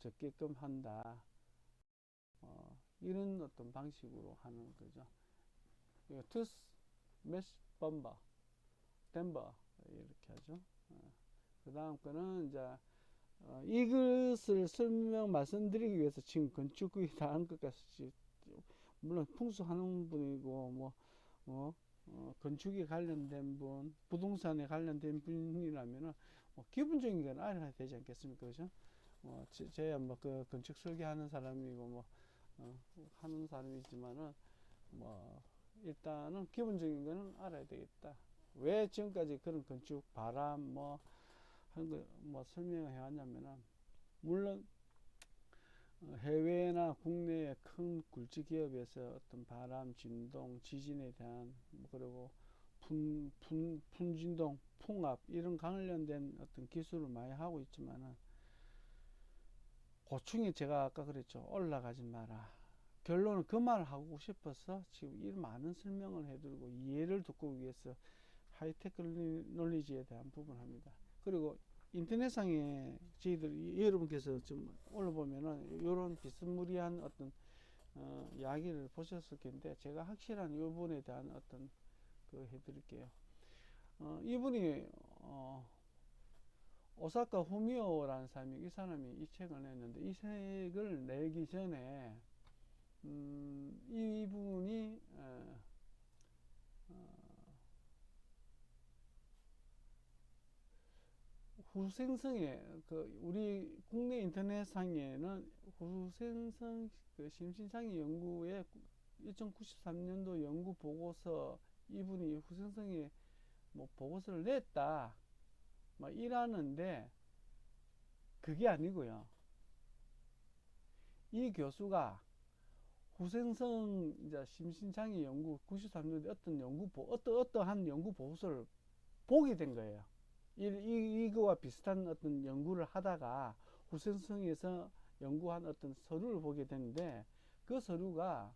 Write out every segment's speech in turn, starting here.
적게끔 한다. 이런 어떤 방식으로 하는 거죠. 투스, 메시, 범버, 덴버 이렇게 하죠. 그 다음 거는 이제 이것을 말씀드리기 위해서 지금 건축이 다 한 것 같이 물론 풍수하는 분이고 건축에 관련된 분, 부동산에 관련된 분이라면은 기본적인 건 알아야 되지 않겠습니까, 그죠? 저야 그 건축 설계하는 사람이고 하는 사람이지만은 일단은 기본적인 거는 알아야 되겠다. 왜 지금까지 그런 건축 바람 하는 거 설명을 해왔냐면은 물론 해외나 국내의 큰 굴지 기업에서 어떤 바람, 진동, 지진에 대한 그리고 풍진동, 풍압 이런 관련된 어떤 기술을 많이 하고 있지만은 고충이 제가 아까 그랬죠. 올라가지 마라. 결론은 그 말을 하고 싶어서 지금 이 많은 설명을 해드리고 이해를 돕고 위해서 하이테크놀로지에 대한 부분을 합니다. 그리고 인터넷상에 저희들 여러분께서 좀 올라보면은 이런 비스무리한 어떤 이야기를 보셨을 텐데 제가 확실한 이 부분에 대한 어떤 그 해드릴게요. 이분이 오사카 후미오라는 사람이 이 사람이 이 책을 냈는데 이 책을 내기 전에 이분이 후생성에 우리 국내 인터넷상에는 후생성 심신창의 연구의 2093년도 연구 보고서 이분이 후생성에 보고서를 냈다 이라는데 그게 아니고요. 이 교수가 후생성 심신창의 연구 93년도에 어떠한 연구 보고서를 보게 된 거예요. 이거와 비슷한 어떤 연구를 하다가 후생성에서 연구한 어떤 서류를 보게 되는데 그 서류가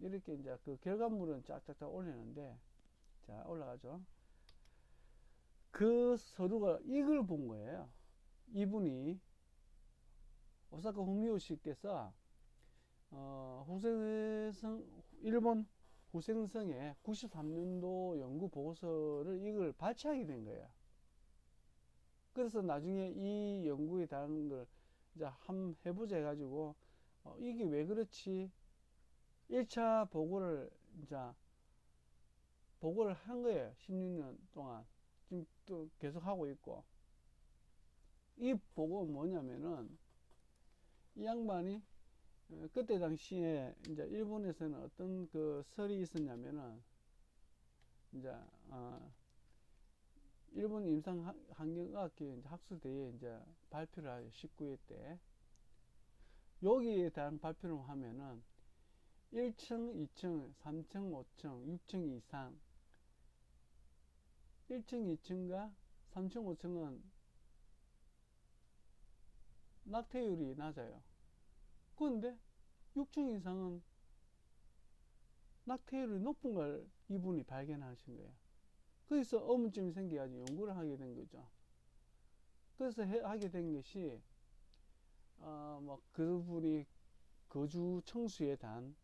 이렇게 이제 그 결과물은 쫙쫙쫙 올리는데 자 올라가죠. 그 서류가 이걸 본 거예요. 이분이 오사카 후미오 씨께서 일본 후생성의 93년도 연구 보고서를 이걸 발췌하게 된 거예요. 그래서 나중에 이 연구에 대한 걸 이제 한번 해보자 해가지고 이게 왜 그렇지 1차 보고를 한 거예요. 16년 동안 지금 또 계속 하고 있고 이 보고는 뭐냐면은 이 양반이 그때 당시에 이제 일본에서는 어떤 그 설이 있었냐면은 이제 일본 임상환경과학회 학술대회에 이제 발표를 하요. 19회 때. 여기에 대한 발표를 하면은 1층, 2층, 3층, 5층, 6층 이상 1층, 2층과 3층, 5층은 낙태율이 낮아요. 그런데 6층 이상은 낙태율이 높은 걸 이분이 발견하신 거예요. 그래서 의문점이 생겨가지고 연구를 하게 된 거죠. 그래서 하게 된 것이 그분이 거주 청수에 대한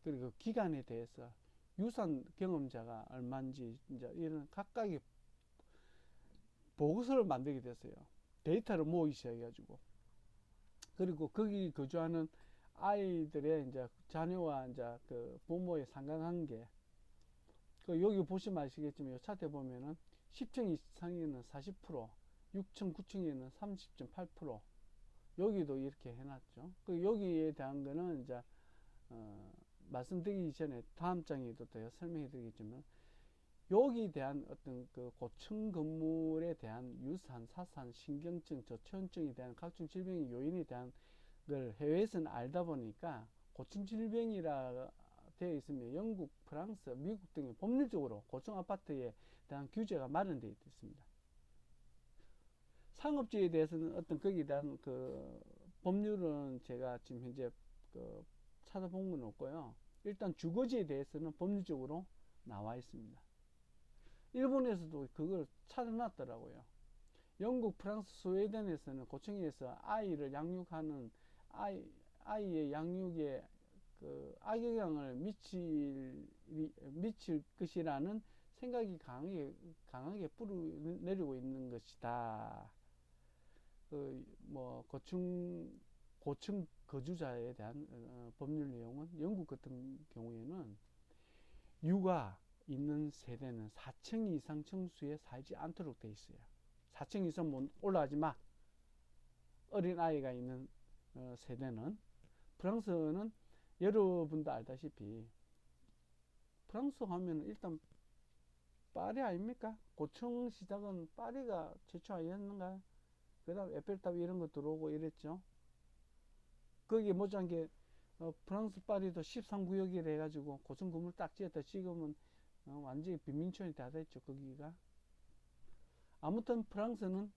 그리고 기간에 대해서 유산 경험자가 얼마인지 이제 이런 각각의 보고서를 만들게 됐어요. 데이터를 모으기 시작해가지고 그리고 거기 거주하는 아이들의 이제 자녀와 이제 그 부모의 상관관계 여기 보시면 아시겠지만 이 차트에 보면은 10층 이상에는 40%, 6층, 9층에는 30.8%. 여기도 이렇게 해놨죠. 여기에 대한 거는 이제 말씀드리기 전에 다음 장에도 더 설명해 드리겠지만 여기에 대한 어떤 그 고층 건물에 대한 유산, 사산, 신경증, 저체온증에 대한 각종 질병의 요인에 대한 걸 해외에서는 알다 보니까 고층 질병이라 되어 있으면 영국, 프랑스, 미국 등의 법률적으로 고층 아파트에 대한 규제가 마련되어 있습니다. 상업지에 대해서는 어떤 거기에 대한 그 법률은 제가 지금 현재 그 찾아본 건 없고요. 일단 주거지에 대해서는 법률적으로 나와 있습니다. 일본에서도 그걸 찾아놨더라고요. 영국, 프랑스, 스웨덴에서는 고층에서 아이를 양육하는 아이의 양육에 그 악영향을 미칠 것이라는 생각이 강하게 뿌리내리고 있는 것이다. 뭐 고층 거주자에 대한 법률 내용은 영국 같은 경우에는 유가 있는 세대는 4층 이상 층수에 살지 않도록 돼 있어요. 4층 이상 올라가지 마. 어린 아이가 있는 세대는. 프랑스는 여러분도 알다시피 프랑스 하면 일단 파리 아닙니까? 고층 시작은 파리가 최초 아니었는가? 그 다음 에펠탑 이런 거 들어오고 이랬죠. 거기에 못지않게 프랑스 파리도 13구역이라 해가지고 고층 건물 딱 지었다. 지금은 완전히 빈민촌이 다 됐죠. 거기가. 아무튼 프랑스는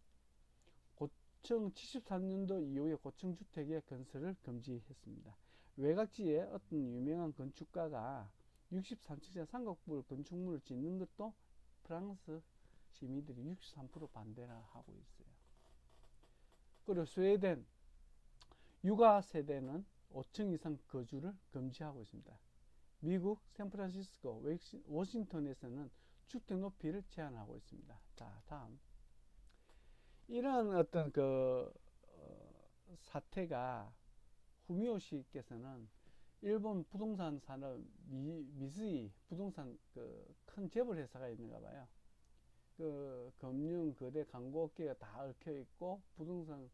고층 73년도 이후에 고층 주택의 건설을 금지했습니다. 외곽지에 어떤 유명한 건축가가 63층짜리 삼각불 건축물을 짓는 것도 프랑스 시민들이 63% 반대를 하고 있어요. 그리고 스웨덴 육아 세대는 5층 이상 거주를 금지하고 있습니다. 미국 샌프란시스코, 워싱턴에서는 주택 높이를 제한하고 있습니다. 자, 다음. 이런 어떤 사태가 후미오 씨께서는 일본 부동산 산업 미쓰이 부동산 큰 재벌 회사가 있는가 봐요. 금융, 거대, 광고 업계가 다 얽혀 있고 부동산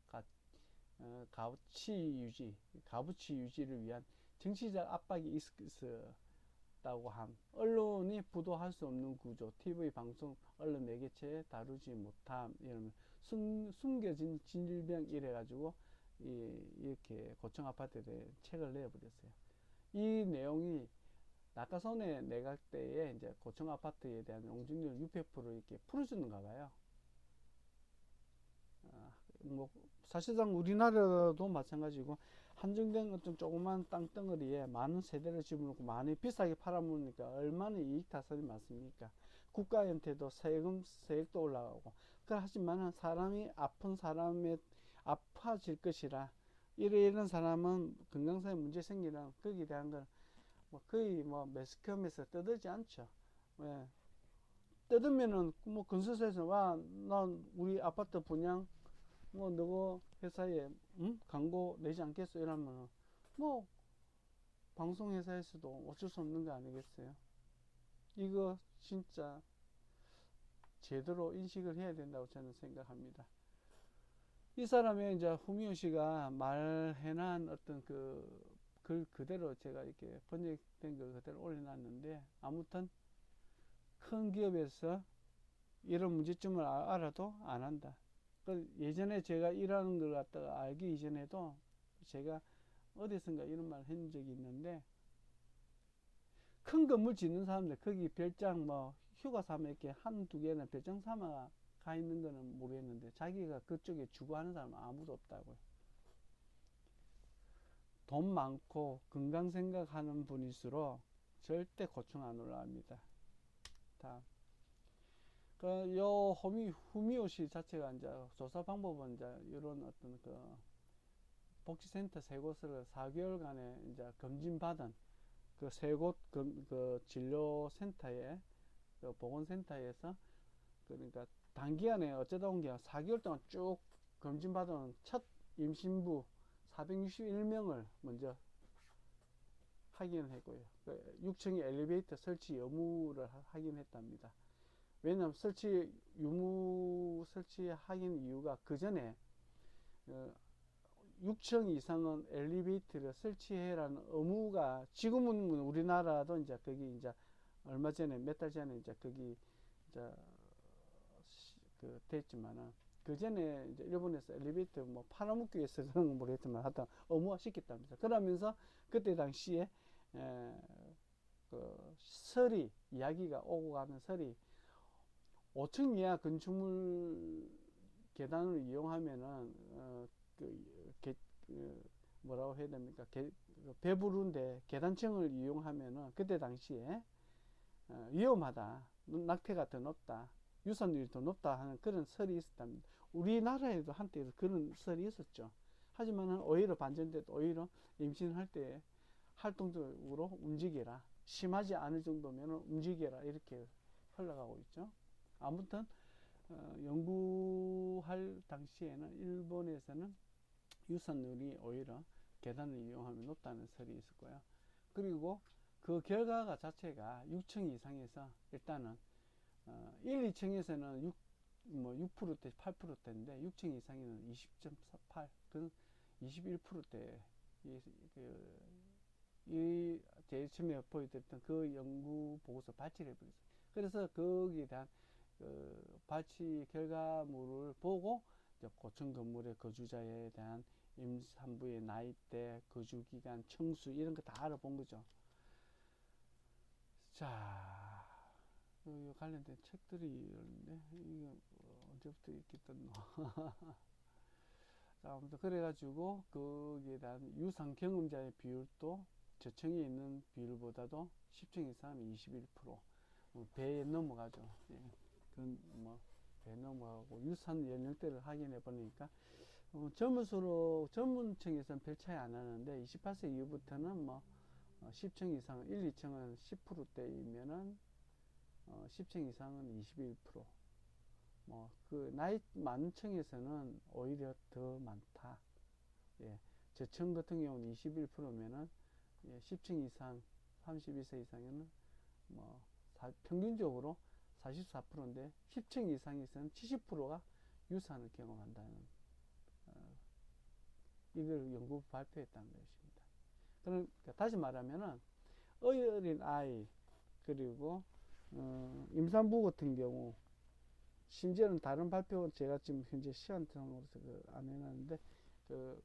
값어치 유지를 위한 정치적 압박이 있었다고 함. 언론이 부도할 수 없는 구조, TV 방송, 언론 매개체에 다루지 못함, 이러면 숨겨진 질병 이래가지고 이렇게 고층 아파트에 대해 책을 내버렸어요. 이 내용이 낙하선의 내각 때에 이제 고층 아파트에 대한 용적률 600% 이렇게 풀어주는가 봐요. 뭐 사실상 우리나라도 마찬가지고 한정된 어떤 조그만 땅덩어리에 많은 세대를 집어넣고 많이 비싸게 팔아먹으니까 얼마나 이익 타산이 많습니까? 국가한테도 세액도 올라가고. 하지만 사람이 아픈 사람에 아파질 것이라 이런 사람은 건강상의 문제 생기면 거기에 대한 건 뭐 거의 뭐 매스컴에서 떠들지 않죠. 왜? 떠들면은 뭐 건설사에서 난 우리 아파트 분양 뭐 너거 회사에 광고 내지 않겠어 이러면 뭐 방송회사에서도 어쩔 수 없는 거 아니겠어요? 이거 진짜 제대로 인식을 해야 된다고 저는 생각합니다. 이 사람의 이제 후미오 씨가 말해놓은 어떤 글 그대로 제가 이렇게 번역된 걸 그대로 올려놨는데, 아무튼 큰 기업에서 이런 문제점을 알아도 안 한다. 예전에 제가 일하는 걸 갖다가 알기 이전에도 제가 어디선가 이런 말을 한 적이 있는데, 큰 건물 짓는 사람들 거기 별장 뭐 휴가 삼아 이렇게 한두 개는 별장 삼아 가 있는 거는 모르겠는데 자기가 그쪽에 주거하는 사람은 아무도 없다고요. 돈 많고 건강 생각하는 분일수록 절대 고층 안 올라갑니다. 다음. 요 후미오 씨 자체가 이제 조사 방법은 이제 이런 어떤 복지센터 세 곳을 4개월간에 이제 검진받은 세 곳 진료센터에 보건센터에서 그러니까 단기간에 어쩌다 온 게 4개월 동안 쭉 검진받은 첫 임신부 461명을 먼저 확인했고요. 6층에 엘리베이터 설치 여부를 확인했답니다. 왜냐하면 유무 설치 확인 이유가 그 전에 6층 이상은 엘리베이터를 설치해라는 의무가 지금은 우리나라도 이제 거기 이제 얼마 전에 몇 달 전에 이제 거기 이제 됐지만은 그 전에 이제 일본에서 엘리베이터 뭐 팔아먹기 위해서 그런 건 모르겠지만 하여튼 의무화 시켰답니다. 그러면서 그때 당시에 설이 이야기가 오고 가는 설이 5층 이하 건축물 계단을 이용하면은 뭐라고 해야 됩니까? 배부른데 계단층을 이용하면은 그때 당시에 위험하다, 낙태가 더 높다, 유산율이 더 높다 하는 그런 설이 있었답니다. 우리나라에도 한때 그런 설이 있었죠. 하지만은 오히려 반전돼도 오히려 임신할 때 활동적으로 움직여라. 심하지 않을 정도면 움직여라. 이렇게 흘러가고 있죠. 아무튼 연구할 당시에는 일본에서는 유산율이 오히려 계단을 이용하면 높다는 설이 있을 거예요. 그리고 그 결과가 자체가 6층 이상에서 일단은 1, 2층에서는 6%대, 8%대인데 6층 이상에는 20.48, 그 21%대 이 제일 처음에 보여드렸던 그 연구 보고서 발치를 해버렸어요. 그래서 거기에 대한 발치 결과물을 보고 고층 건물의 거주자에 대한 임산부의 나이대, 거주기간, 청수 이런 거 다 알아본 거죠. 자, 관련된 책들이 있는데 이거 언제부터 있게 떴노? 자, 아무튼 그래가지고 거기에 대한 유산 경험자의 비율도 저층에 있는 비율보다도 10층 이상은 21%, 배에 넘어가죠. 예. 그건 배 넘어가고 유산 연령대를 확인해 보니까 젊을수록 젊은층에서는 별 차이 안 하는데 28세 이후부터는 10층 이상, 1, 2층은 10%대이면은 10층 이상은 21%. 그 나이 많은 층에서는 오히려 더 많다. 예. 저층 같은 경우는 21%면은 10층 이상, 32세 이상에는 평균적으로 44%인데 10층 이상에서는 70%가 유산을 경험한다는 이걸 연구 발표했다는 것입니다. 그러니까 다시 말하면은 어린 아이 그리고 임산부 같은 경우 심지어는 다른 발표 제가 지금 현재 시간상으로서 안 해놨는데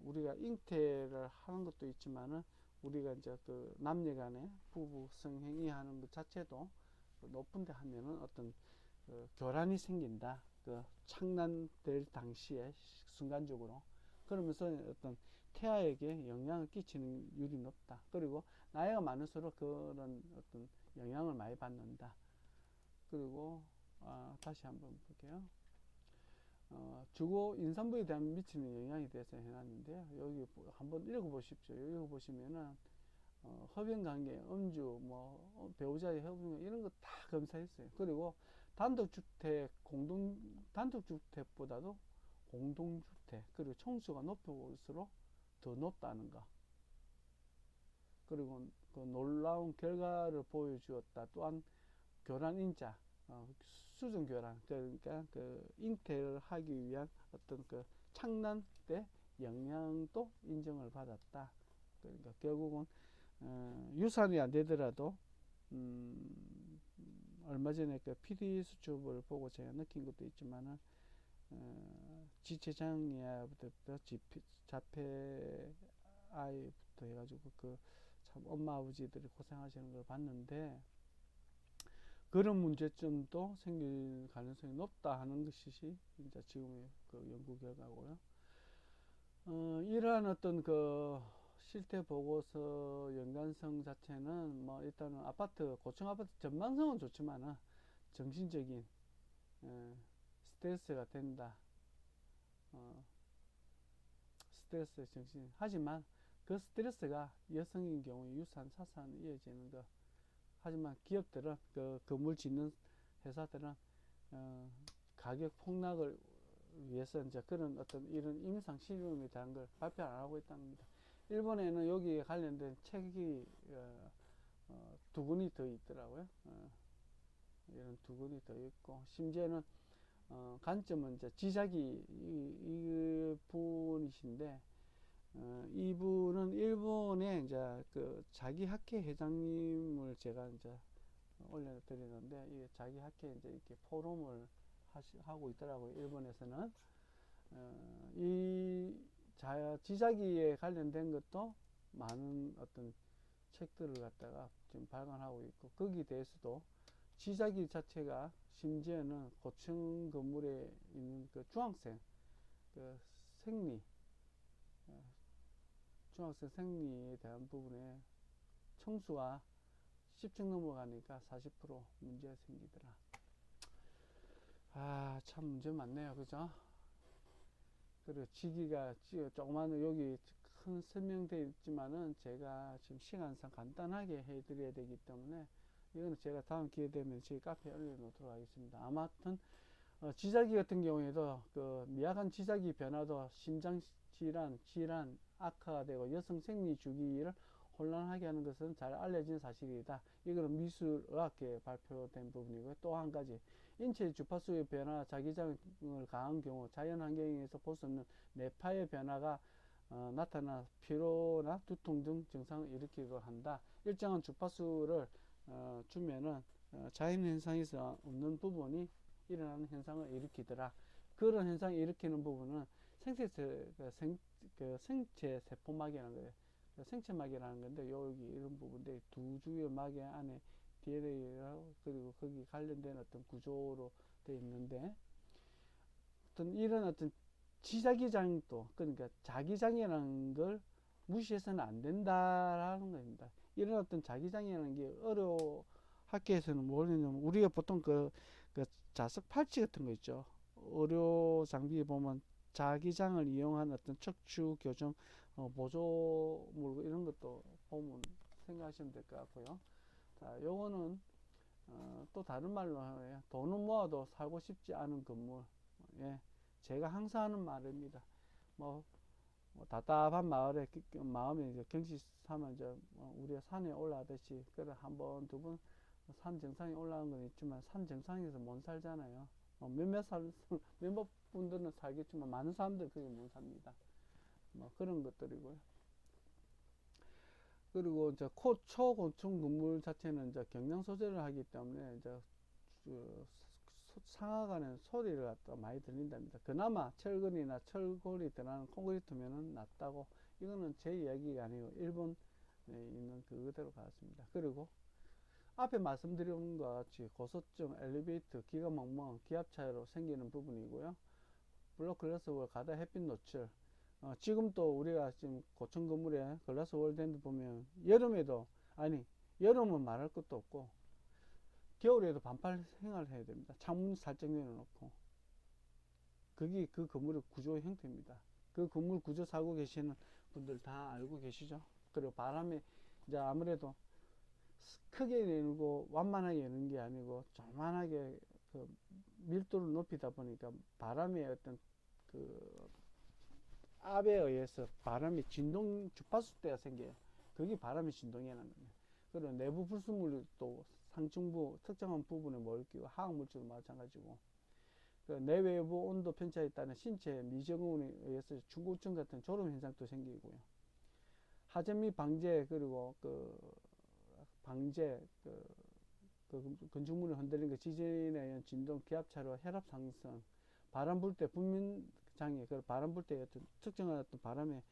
우리가 잉태를 하는 것도 있지만은 우리가 이제 남녀간에 부부 성행위 하는 것 자체도 높은데 하면은 어떤 교란이 생긴다. 창난될 당시에 순간적으로 그러면서 어떤 태아에게 영향을 끼치는 율이 높다. 그리고 나이가 많을수록 그런 어떤 영향을 많이 받는다. 그리고 다시 한번 볼게요. 주거 임산부에 대한 미치는 영향에 대해서 해놨는데요. 여기 한번 읽어보십시오. 여기 보시면은 흡연관계, 음주, 배우자의 흡연 이런 거 다 검사했어요. 그리고 단독주택, 단독주택보다도 공동주택, 그리고 총수가 높을수록 더 높다는 거. 그리고 그 놀라운 결과를 보여주었다. 또한 교란인자, 수정교란, 그러니까 잉태를 하기 위한 어떤 창난 때 영향도 인정을 받았다. 그러니까 결국은 유산이 안 되더라도 얼마 전에 PD 수첩을 보고 제가 느낀 것도 있지만은 지체장애부터 자폐 아이부터 해가지고 참 엄마 아버지들이 고생하시는 걸 봤는데 그런 문제점도 생길 가능성이 높다 하는 것이 이제 지금의 연구 결과고요. 이러한 어떤 실태 보고서 연관성 자체는 일단은 고층 아파트 전망성은 좋지만은 정신적인 스트레스가 된다. 스트레스 정신. 하지만 그 스트레스가 여성인 경우에 유산, 사산이 이어지는 거. 하지만 기업들은 건물 짓는 회사들은 가격 폭락을 위해서 이제 그런 어떤 이런 임상 실험에 대한 걸 발표 안 하고 있다는 겁니다. 일본에는 여기에 관련된 책이 두 권이 더 있더라고요. 이런 두 권이 더 있고 심지어는 관점은 이제 지자기 이 분이신데 이분은 일본의 이제 자기 학회 회장님을 제가 이제 올려드리는데 이 자기 학회 이제 이렇게 포럼을 하고 있더라고요. 일본에서는 이 지자기에 관련된 것도 많은 어떤 책들을 갖다가 지금 발간하고 있고 거기에 대해서도 지자기 자체가 심지어는 고층 건물에 있는 중학생 생리 중학생 생리에 대한 부분에 청수가 10층 넘어가니까 40% 문제가 생기더라. 참 문제 많네요. 그죠? 그리고 지기가 조그마한 여기 큰 설명되어 있지만은 제가 지금 시간상 간단하게 해드려야 되기 때문에 이거는 제가 다음 기회 되면 제 카페에 올려놓도록 하겠습니다. 아무튼 지자기 같은 경우에도 그 미약한 지자기 변화도 심장 질환 악화가 되고 여성 생리 주기를 혼란하게 하는 것은 잘 알려진 사실이다. 이거는 미술의학계에 발표된 부분이고요. 또 한 가지 인체 주파수의 변화, 자기장을 가한 경우 자연 환경에서 볼 수 없는 뇌파의 변화가 나타나 피로나 두통 등 증상을 일으키기도 한다. 일정한 주파수를 주면은 자연 현상에서 없는 부분이 일어나는 현상을 일으키더라. 그런 현상을 일으키는 부분은 생체 세포막이라는 거예요. 생체막이라는 건데 여기 이런 부분인데 두 주의 막의 안에 DNA라고 그리고 거기 관련된 어떤 구조로 되어 있는데 어떤 이런 어떤 지자기장도 그러니까 자기장이라는 걸 무시해서는 안 된다라는 겁니다. 이런 어떤 자기장이라는 게 학계에서는 뭐냐면 우리가 보통 그 자석 팔찌 같은 거 있죠. 의료 장비에 보면 자기장을 이용한 어떤 척추 교정 보조물 이런 것도 보면 생각하시면 될 것 같고요. 자, 요거는 또 다른 말로 하면 돈은 모아도 살고 싶지 않은 건물. 예, 제가 항상 하는 말입니다. 뭐 답답한 마음에 이제 경치 삼아 이제 우리가 산에 올라가듯이 그래 한 번 두 번 산 정상에 올라간 건 있지만 산 정상에서 못 살잖아요. 몇몇 분들은 살겠지만 많은 사람들은 그게 못 삽니다. 뭐 그런 것들이고요. 그리고 이제 초고층 건물 자체는 이제 경량 소재를 하기 때문에 이제 상하간에 소리를 갖다 많이 들린답니다. 그나마 철근이나 철골이 들어가는 콘크리트면은 낫다고. 이거는 제 이야기가 아니고 일본에 있는 그대로 같습니다. 그리고 앞에 말씀드린 것과 같이 고소증, 엘리베이터, 기가 막히면 기압 차이로 생기는 부분이고요. 블록글라스월 가다 햇빛 노출. 지금 또 우리가 지금 고층 건물에 글라스 월랜드 보면 여름에도 아니 여름은 말할 것도 없고 겨울에도 반팔 생활을 해야 됩니다. 창문 살짝 열어놓고. 그게 그 건물의 구조 형태입니다. 그 건물 구조 살고 계시는 분들 다 알고 계시죠? 그리고 바람이 이제 아무래도 크게 내고 완만하게 여는 게 아니고 조만하게 그 밀도를 높이다 보니까 바람의 어떤 그 압에 의해서 바람이 진동 주파수 때가 생겨요. 그게 바람의 진동이라는 거예요. 그리고 내부 불순물도 상층부 특정한 부분에 몰끼고 화학물질도 마찬가지고 그 내외부 온도 편차에 따른 신체 미적응에 의해서 중고층 같은 졸음 현상도 생기고요. 하전 및 방제 그리고 그 방제 그 건축물을 흔들리는 그 지진에 의한 진동, 기압차로 혈압 상승, 바람 불 때 분민 장애, 그 바람 불 때 어떤 특정한 어떤 바람에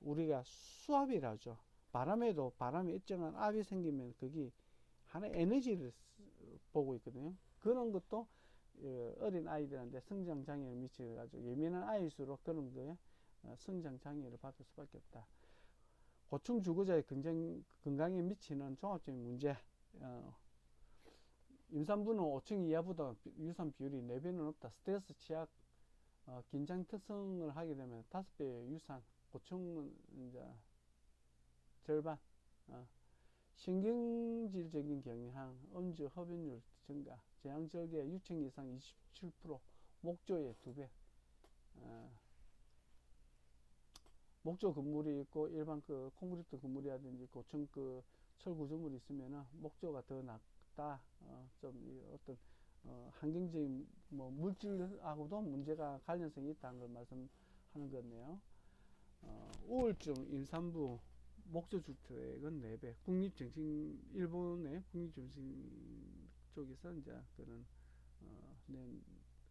우리가 수압이라죠. 바람에도 바람에 일정한 압이 생기면 그게 하나의 에너지를 보고 있거든요. 그런 것도 어린 아이들한테 성장 장애를 미쳐가지고 예민한 아이일수록 그런 거에 성장 장애를 받을 수밖에 없다. 고층 주거자의 건강에 미치는 종합적인 문제. 임산부는 5층 이하보다 유산 비율이 4배는 높다. 스트레스 취약, 긴장 특성을 하게 되면 5배의 유산, 고층은 이제 절반. 신경질적인 경향, 음주, 흡연율 증가, 제왕절개 6층 이상 27%, 목조의 2배. 목조 건물이 있고 일반 그 콘크리트 건물이라든지 고층 그 철 구조물이 있으면은 목조가 더 낫다. 좀 어떤 환경적인 뭐 물질하고도 문제가 관련성이 있다는 걸 말씀하는 거네요. 우울증, 임산부, 목조주택은 4배. 국립정신 일본의 국립정신 쪽에서 이제 그런 낸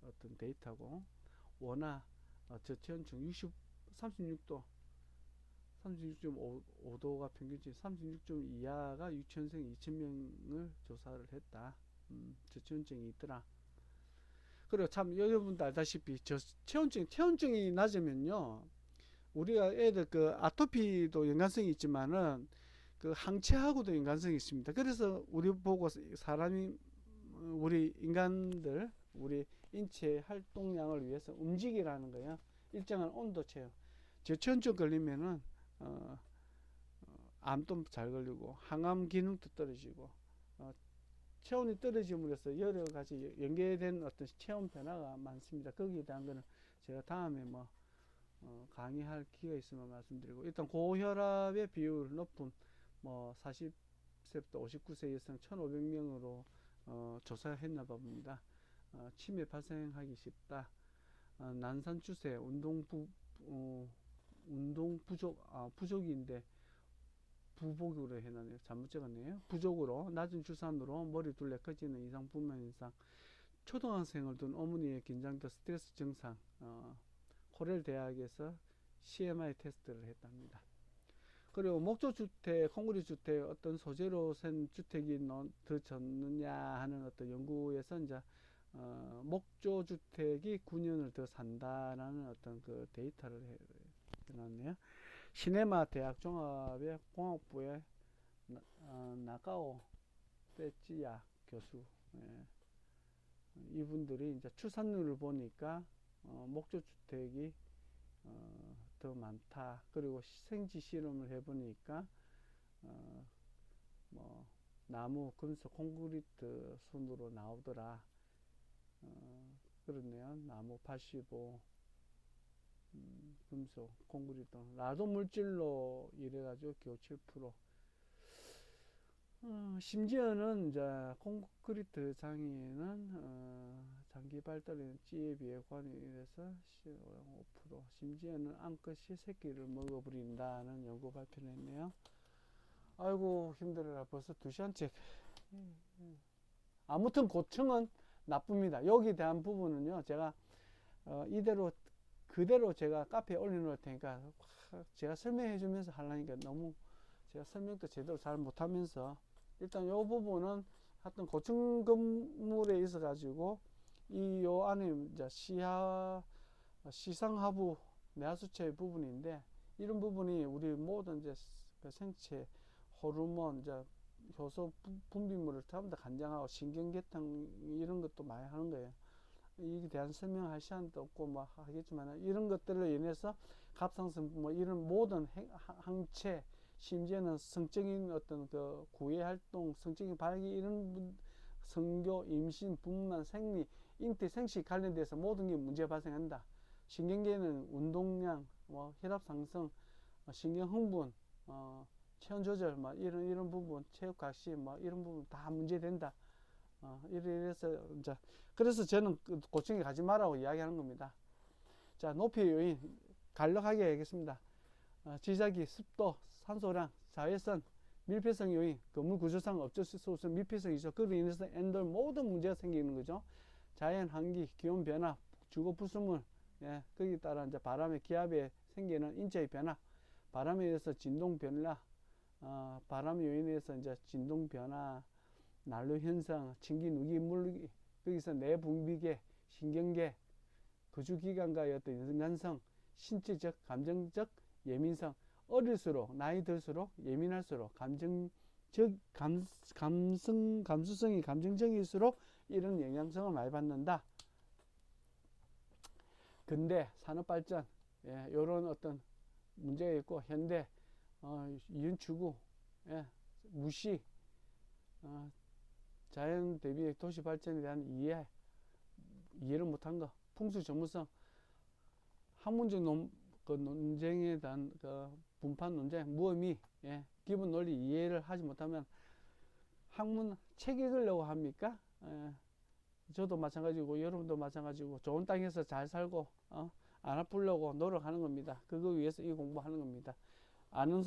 어떤 데이터고 원화 저체온증 36도 36.5도가 평균치 36점 이하가 유치원생 2,000명을 조사를 했다. 저체온증이 있더라. 그리고 참 여러분도 알다시피 체온증이 낮으면요 우리가 애들 그 아토피도 연관성이 있지만은 그 항체하고도 연관성이 있습니다. 그래서 우리 보고 사람이 우리 인간들 우리 인체 활동량을 위해서 움직이라는 거예요. 일정한 온도 체온. 저체온증 걸리면은 암도 잘 걸리고 항암 기능도 떨어지고 체온이 떨어짐으로써 여러 가지 연계된 어떤 체온 변화가 많습니다. 거기에 대한 거는 제가 다음에 뭐 강의할 기회가 있으면 말씀드리고, 일단 고혈압의 비율 높은 뭐 40세부터 59세 여성 1,500명으로 조사했나 봅니다. 치매 발생하기 쉽다. 난산 추세, 운동 부족인데 부복으로 해놨네요. 잘못 적었네요. 부족으로 낮은 출산으로 머리 둘레 커지는 이상 분만 현상, 초등학생을 둔 어머니의 긴장도 스트레스 증상, 코렐 대학에서 CMI 테스트를 했답니다. 그리고 목조주택, 콘크리트 주택 어떤 소재로 센 주택이 더 좋느냐 하는 어떤 연구에서 이제 목조주택이 9년을 더 산다라는 어떤 그 데이터를 해놨네요. 시네마 대학 종합의 공학부의 나가오 빼찌야 교수, 이분들이 이제 출산율을 보니까 목조주택이 더 많다. 그리고 생지 실험을 해보니까 뭐 나무, 금속, 콘크리트 순으로 나오더라. 그렇네요. 나무 85, 금속, 콘크리트, 라도 물질로 이래가지고 겨우 7%. 심지어는 이제 콘크리트 장애는 장기 발달에는 찌에 비해 관여해서 5%, 심지어는 암컷이 새끼를 먹어버린다는 연구 발표를 했네요. 아이고 힘들어라. 벌써 2시간째. 아무튼 고층은 나쁩니다. 여기에 대한 부분은요, 제가 이대로 그대로 제가 카페에 올려놓을 테니까 제가 설명해 주면서 하려니까 너무 제가 설명도 제대로 잘 못하면서, 일단 요 부분은 하여튼 고층 건물에 있어 가지고 요 안에 이제 시상하부 내하수체 부분인데, 이런 부분이 우리 모든 이제 그 생체 호르몬, 이제 효소 분비물을 전부 다 간장하고 신경계통 이런 것도 많이 하는 거예요. 이에 대한 설명할 시간도 없고 뭐 하겠지만, 이런 것들로 인해서 갑상선 뭐 이런 모든 항체, 심지어는 성적인 어떤 그 구애 활동, 성적인 발기, 이런 성교, 임신, 분만, 생리, 잉태, 생식 관련돼서 모든 게 문제 발생한다. 신경계는 운동량, 뭐 혈압 상승, 신경 흥분, 체온 조절, 뭐 이런 부분, 체육 각시, 뭐 이런 부분 다 문제된다. 이래서 이제 그래서 저는 고층에 가지 말라고 이야기하는 겁니다. 자, 높이 요인 간략하게 하겠습니다. 지자기, 습도, 산소량, 자외선, 밀폐성 요인, 건물 구조상 어쩔 수 없는 밀폐성이죠. 그로 인해서 엔돌 모든 문제가 생기는 거죠. 자연 환기, 기온 변화, 주거 부수물, 거기에 따라 이제 바람의 기압에 생기는 인체의 변화, 바람에 의해서 진동 변화, 바람 요인에서 이제 진동 변화, 난로 현상, 증기, 누기, 물기, 거기서 내분비계, 신경계, 거주기관과의 어떤 연관성, 신체적, 감정적 예민성, 어릴수록, 나이 들수록 예민할수록, 감수성이 감정적일수록 이런 영향성을 많이 받는다. 근대, 산업발전, 요런 어떤 문제가 있고, 현대, 이윤추구, 무시, 자연 대비 도시 발전에 대한 이해를 못한 거, 풍수 전문성, 학문적 논쟁에 대한 그 분판 논쟁, 무의미, 기본 논리 이해를 하지 못하면 학문 책 읽으려고 합니까? 저도 마찬가지고 여러분도 마찬가지고 좋은 땅에서 잘 살고 안 아프려고 노력하는 겁니다. 그거 위해서 이 공부하는 겁니다. 아는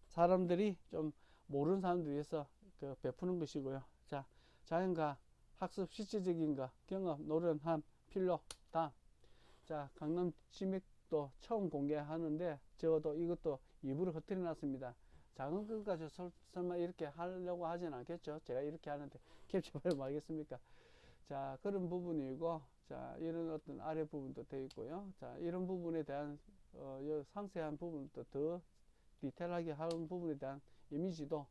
사람들이 좀 모르는 사람들 위해서 그 베푸는 것이고요. 자, 자연과 학습 실질적인 거, 경험, 노련함, 필요, 다음. 자, 강남 지맥도 처음 공개하는데 적어도 이것도 일부러 흐트려 놨습니다. 작은 것까지 설마 이렇게 하려고 하진 않겠죠. 제가 이렇게 하는데 캡처를 뭐 하겠습니까? 자, 그런 부분이고, 자, 이런 어떤 아래 부분도 되어 있고요. 자, 이런 부분에 대한 상세한 부분도 더 디테일하게 하는 부분에 대한 이미지도,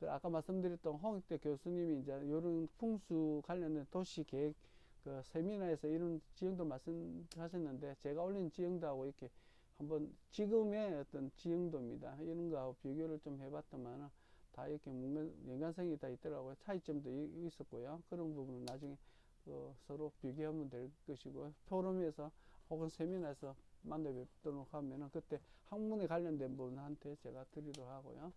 아까 말씀드렸던 홍익대 교수님이 이제 이런 풍수 관련된 도시 계획 그 세미나에서 이런 지형도 말씀하셨는데, 제가 올린 지형도하고 이렇게 한번 지금의 어떤 지형도입니다. 이런 거하고 비교를 좀 해봤더만 다 이렇게 연관성이 다 있더라고요. 차이점도 있었고요. 그런 부분은 나중에 서로 비교하면 될 것이고, 포럼에서 혹은 세미나에서 만나 뵙도록 하면은 그때 학문에 관련된 분한테 제가 드리도록 하고요.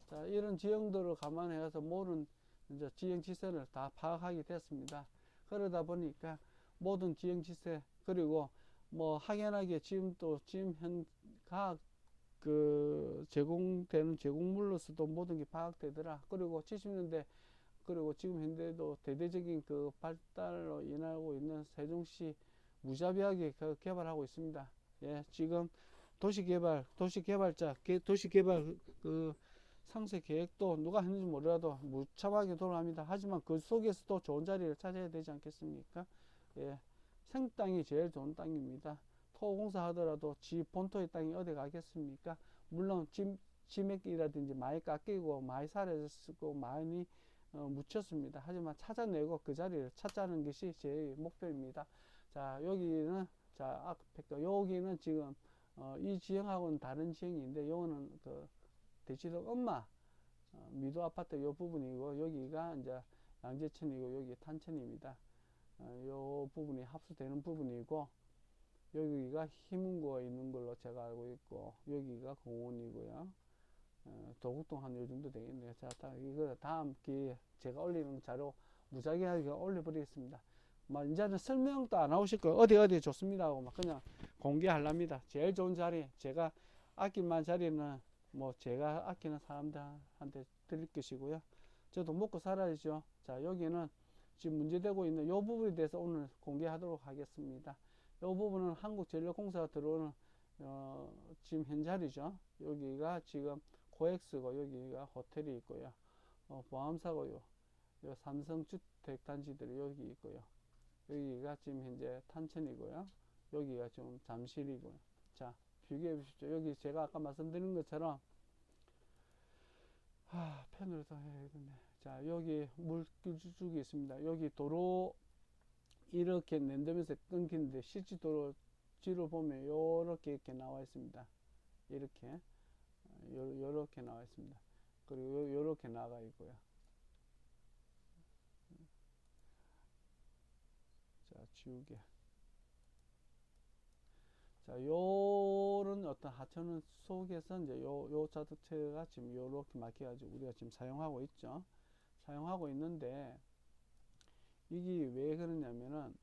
자, 이런 지형도를 감안해서 모든 이제 지형 지세를 다 파악하게 됐습니다. 그러다 보니까 모든 지형 지세, 그리고 뭐 확연하게 지금 현 과학 제공되는 제공물로서도 모든 게 파악되더라. 그리고 70년대, 그리고 지금 현대도 대대적인 그 발달로 인하고 있는 세종시 무자비하게 개발하고 있습니다. 예, 지금 도시개발자, 도시개발 상세 계획도 누가 했는지 몰라도 무참하게 돌아갑니다. 하지만 그 속에서도 좋은 자리를 찾아야 되지 않겠습니까? 예, 생땅이 제일 좋은 땅입니다. 토공사 하더라도 지 본토의 땅이 어디 가겠습니까? 물론 지맥이라든지 많이 깎이고 많이 사라졌고 많이 묻혔습니다. 하지만 찾아내고 그 자리를 찾자는 것이 제 목표입니다. 자, 여기는 여기는 지금 이 지형하고는 다른 지형인데, 요거는 그 대치동 엄마 미도 아파트 요 부분이고, 여기가 이제 양재천이고 여기 탄천입니다. 요 부분이 합수되는 부분이고, 여기가 희문구에 있는 걸로 제가 알고 있고, 여기가 공원이고요. 도곡동 한 요 정도 되겠네요. 자, 이거 다음 기회에 제가 올리는 자료 무작위하게 올려버리겠습니다. 이제는 설명도 안 나오실 거예요. 어디 좋습니다 하고 막 그냥 공개하랍니다. 제일 좋은 자리, 제가 아낄 만한 자리는 뭐 제가 아끼는 사람들한테 드릴 것이고요. 저도 먹고 살아야죠. 자, 여기는 지금 문제되고 있는 이 부분에 대해서 오늘 공개하도록 하겠습니다. 이 부분은 한국전력공사가 들어오는 지금 현 자리죠. 여기가 지금 코엑스고, 여기가 호텔이 있고요. 보암사고요. 요 삼성주택단지들이 여기 있고요. 여기가 지금 현재 탄천이고요. 여기가 지금 잠실이고요. 자, 비교해 보십시오. 여기 제가 아까 말씀드린 것처럼, 펜으로 더 해야겠네. 자, 여기 물길쭉이 있습니다. 여기 도로 이렇게 랜덤에서 끊기는데, 실제 도로 뒤로 보면 요렇게 이렇게 나와 있습니다. 이렇게 요렇게 나와 있습니다. 그리고 요렇게 나가 있고요. 자, 지우개. 자, 요런 어떤 하천은 속에서 이제 요 자동차가 지금 요렇게 막혀가지고 우리가 지금 사용하고 있죠. 사용하고 있는데, 이게 왜 그러냐면은,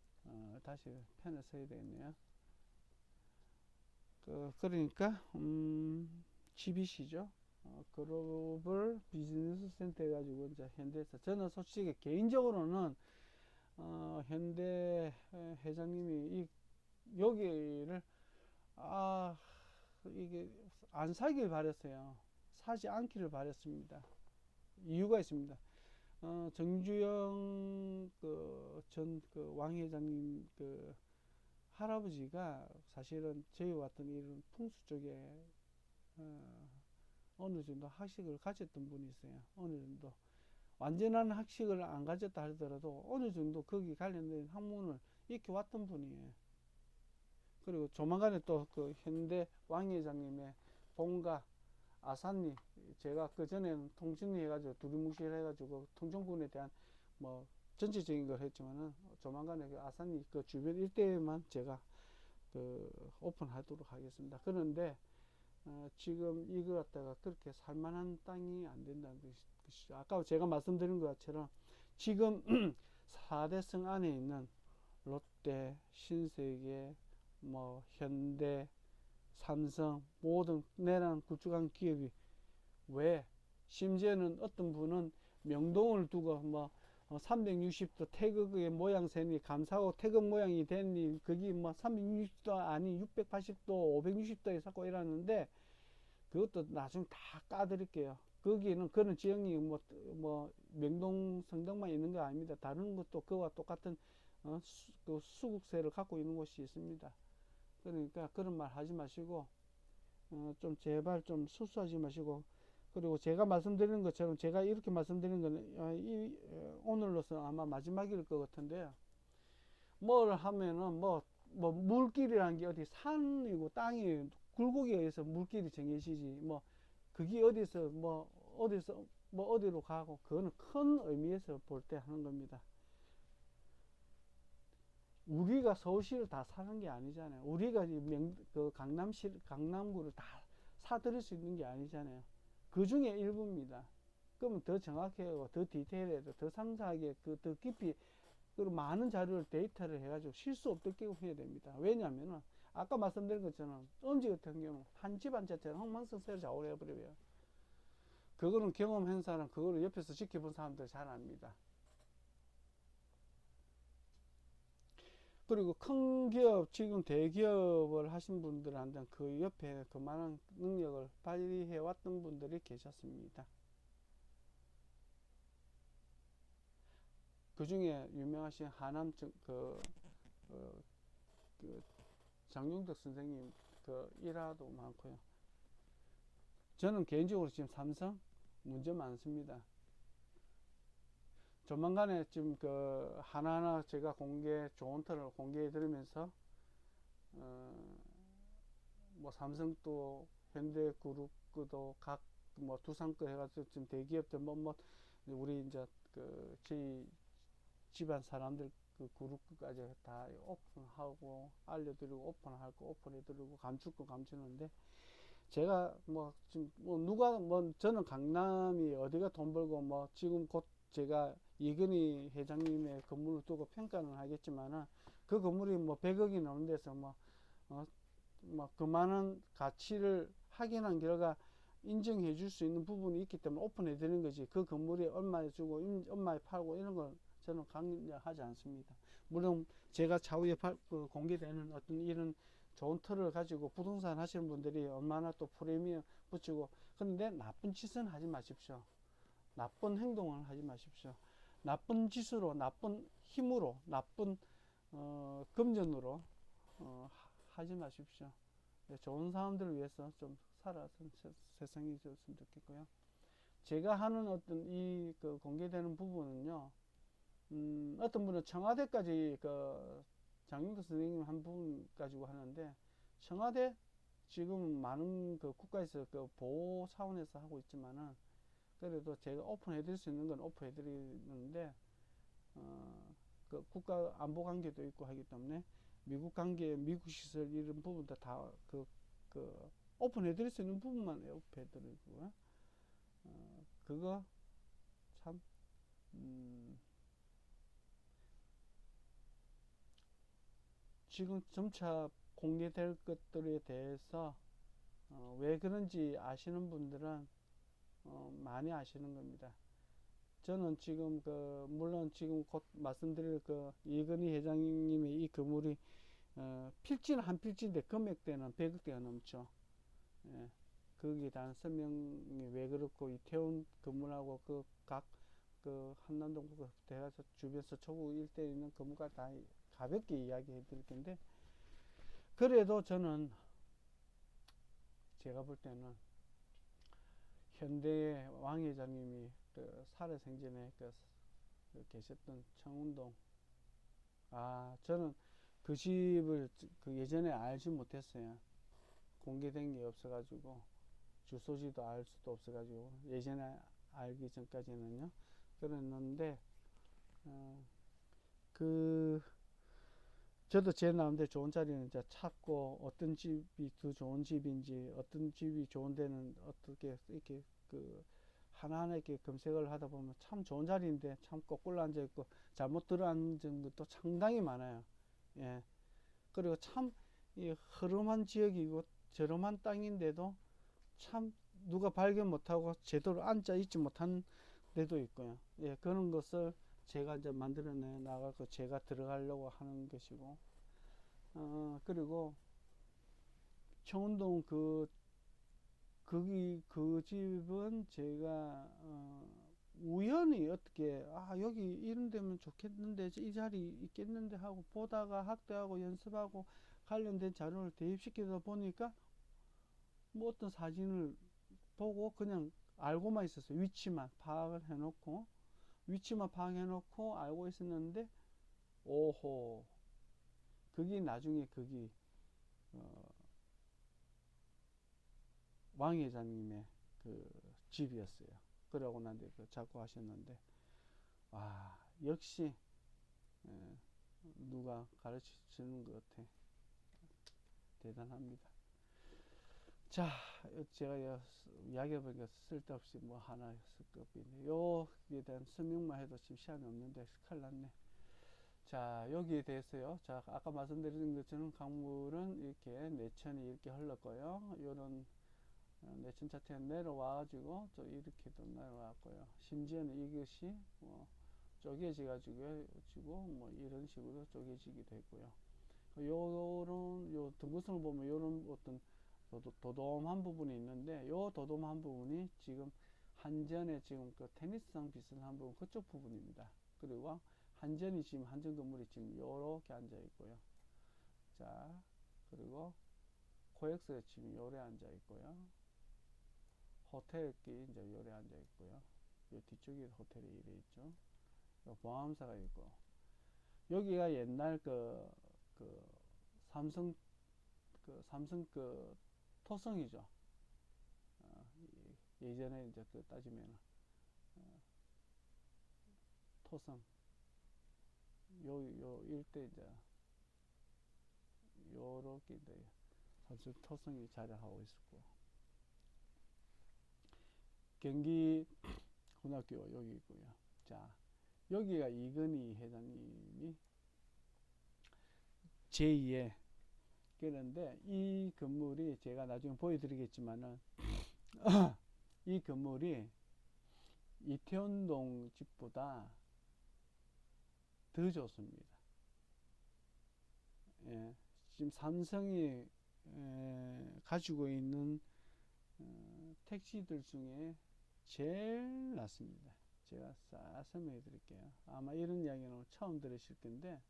다시 펜을 써야 되겠네요. 그러니까, GBC죠. 글로벌 비즈니스 센터 해가지고 이제 현대에서, 저는 솔직히 개인적으로는, 현대 회장님이 여기를, 이게 안 사길 바랬어요. 사지 않기를 바랬습니다. 이유가 있습니다. 정주영 왕 회장님 할아버지가 사실은 저희와 같은 이런 풍수 쪽에 어느 정도 학식을 가졌던 분이 있어요. 어느 정도 완전한 학식을 안 가졌다 하더라도 어느 정도 거기 관련된 학문을 익혀왔던 분이에요. 그리고 조만간에 또 그 현대 왕 회장님의 본가 아산리, 제가 그 전에는 통신리 해가지고 두리뭉실 해가지고 통정군에 대한 뭐 전체적인 걸 했지만은, 조만간에 그 아산리 그 주변 일대에만 제가 오픈하도록 하겠습니다. 그런데 지금 이거 갖다가 그렇게 살만한 땅이 안 된다는 것이죠. 아까 제가 말씀드린 것처럼 지금 4대성 안에 있는 롯데, 신세계, 뭐 현대, 삼성, 모든 내란 굵직한 기업이, 왜 심지어는 어떤 분은 명동을 두고 뭐 360도 태극의 모양새니 감사하고 태극 모양이 됐니, 거기 뭐 360도 아니 680도 560도에 자꾸 이러는데, 그것도 나중에 다 까드릴게요. 거기는 그런 지형이 뭐 명동 성당만 있는 거 아닙니다. 다른 것도 그와 똑같은 그 수국세를 갖고 있는 곳이 있습니다. 그러니까 그런 말 하지 마시고, 좀 제발 좀 수수하지 마시고, 그리고 제가 말씀드리는 것처럼, 제가 이렇게 말씀드리는 거는 오늘로서 아마 마지막일 것 같은데요. 뭘 하면은 뭐 물길이라는 게 어디 산이고 땅이 굴곡에 의해서 물길이 정해지지 뭐 그게 어디서 뭐 어디로 가고 그거는 큰 의미에서 볼 때 하는 겁니다. 우리가 서울시를 다 사는 게 아니잖아요. 우리가 그 강남구를 다 사들일 수 있는 게 아니잖아요. 그 중에 일부입니다. 그러면 더 정확하고 더 디테일하게 더 상세하게 더 깊이 그리고 많은 자료를 데이터를 해가지고 실수 없도록 해야 됩니다. 왜냐하면 아까 말씀드린 것처럼 음지 같은 경우 한 집안 자체는 엉망성쇠로 좌우를 해버려요. 그거는 경험한 사람, 그거를 옆에서 지켜본 사람들 잘 압니다. 그리고 큰 기업, 지금 대기업을 하신 분들한테는 그 옆에 그만한 능력을 발휘해 왔던 분들이 계셨습니다. 그 중에 유명하신 하남 그 장용덕 선생님 그 일화도 많고요. 저는 개인적으로 지금 삼성 문제 많습니다. 조만간에 지금 그 하나하나 제가 좋은 틀을 공개해 드리면서 뭐 삼성도 현대그룹도 각 뭐 두산거 해가지고 지금 대기업들 우리 이제 그 저희 집안 사람들 그 그룹까지 다 오픈하고 알려드리고 오픈할 거 오픈해드리고 감출 거 감추는데 제가 뭐 지금 뭐 누가 뭐 저는 강남이 어디가 돈 벌고 뭐 지금 곧 제가 이건희 회장님의 건물을 두고 평가는 하겠지만은 그 건물이 뭐 100억이 넘는 데서 뭐 그만한 가치를 확인한 결과 인정해 줄 수 있는 부분이 있기 때문에 오픈해 드리는 거지 그 건물이 얼마에 주고 얼마에 팔고 이런 건 저는 강요하지 않습니다. 물론 제가 차후에 공개되는 어떤 이런 좋은 틀을 가지고 부동산 하시는 분들이 얼마나 또 프리미엄 붙이고 그런데 나쁜 짓은 하지 마십시오. 나쁜 행동을 하지 마십시오. 나쁜 짓으로 나쁜 힘으로 나쁜 금전으로 하지 마십시오. 좋은 사람들을 위해서 좀 살아서 세상이 좋았으면 좋겠고요. 제가 하는 어떤 그 공개되는 부분은요, 어떤 분은 청와대까지 장윤도 선생님 한 분 가지고 하는데, 청와대 지금 많은 그 국가에서 그 보호 차원에서 하고 있지만은, 그래도 제가 오픈해 드릴 수 있는 건 오픈해 드리는데, 그 국가 안보 관계도 있고 하기 때문에, 미국 관계, 미국 시설 이런 부분도 다 오픈해 드릴 수 있는 부분만 오픈해 드리고요. 그거 참, 지금 점차 공개될 것들에 대해서 왜 그런지 아시는 분들은 많이 아시는 겁니다. 저는 지금 물론 지금 곧 말씀드릴 이건희 회장님의 이 건물이 필지는 한 필지인데 금액대는 100억대가 넘죠. 예. 거기에 대한 설명이 왜 그렇고 이태원 건물하고 한남동 대가서 주변에서 초구 일대에 있는 건물과 다 가볍게 이야기해 드릴 텐데 그래도 저는 제가 볼 때는 현대의 왕 회장님이 살아생전에 계셨던 청운동 저는 그 집을 예전에 알지 못했어요. 공개된 게 없어가지고 주소지도 알 수도 없어가지고 예전에 알기 전까지는요 그랬는데 저도 제 나름대로 좋은 자리는 이제 찾고 어떤 집이 더 좋은 집인지 어떤 집이 좋은 데는 어떻게 이렇게 하나하나 이렇게 검색을 하다 보면 참 좋은 자리인데 참 거꾸로 앉아 있고 잘못 들어앉은 것도 상당히 많아요. 예. 그리고 참 허름한 지역이고 저렴한 땅인데도 참 누가 발견 못하고 제대로 앉아 있지 못한 데도 있고요. 예, 그런 것을 제가 이제 만들어내 나가고 제가 들어가려고 하는 것이고, 그리고 청운동 그 집은 제가 우연히 어떻게 여기 이런 데면 좋겠는데 이 자리 있겠는데 하고 보다가 학대하고 연습하고 관련된 자료를 대입시키다 보니까 뭐 어떤 사진을 보고 그냥 알고만 있었어요. 위치만 파악을 해놓고 알고 있었는데 오호 거기 나중에 거기 왕 회장님의 그 집이었어요. 그러고 난 뒤에 그 자꾸 하셨는데, 와, 역시 누가 가르쳐 주는 것 같아. 대단합니다. 자, 제가 이야기해보니까 쓸데없이 뭐 하나 했을 것인데, 여기에 대한 설명만 해도 지금 시간이 없는데 큰일 났네. 자, 여기에 대해서요. 자, 아까 말씀드린 것처럼 강물은 이렇게 내천이 이렇게 흘렀고요. 요런 내천 자체가 내려와가지고 또 이렇게도 내려왔고요. 심지어는 이것이 뭐 쪼개져 가지고 뭐 이런 식으로 쪼개지기도 했고요. 요런 요 등구선을 보면 요런 어떤 도돔한 부분이 있는데, 요 도돔한 부분이 지금 한전에 지금 그 테니스장 비슷한 부분, 그쪽 부분입니다. 그리고 한전이 지금 한전 건물이 지금 요렇게 앉아 있고요. 자, 그리고 코엑스가 지금 요래 앉아 있고요. 호텔이 이제 요래 앉아 있고요. 요 뒤쪽에 호텔이 이래 있죠. 요 보암사가 있고, 여기가 옛날 그 삼성 삼성 토성이죠. 예전에 이제 그 따지면 토성 요 일대 이제 요렇게 이제 삼성 토성이 자리하고 있었고, 경기 고등학교 여기 있고요. 자, 여기가 이건희 회장님이 제2의, 그런데 이 건물이 제가 나중에 보여드리겠지만은 이 건물이 이태원동 집보다 더 좋습니다. 예, 지금 삼성이 가지고 있는 택시들 중에 제일 낫습니다. 제가 싹 설명해 드릴게요. 아마 이런 이야기는 처음 들으실 텐데,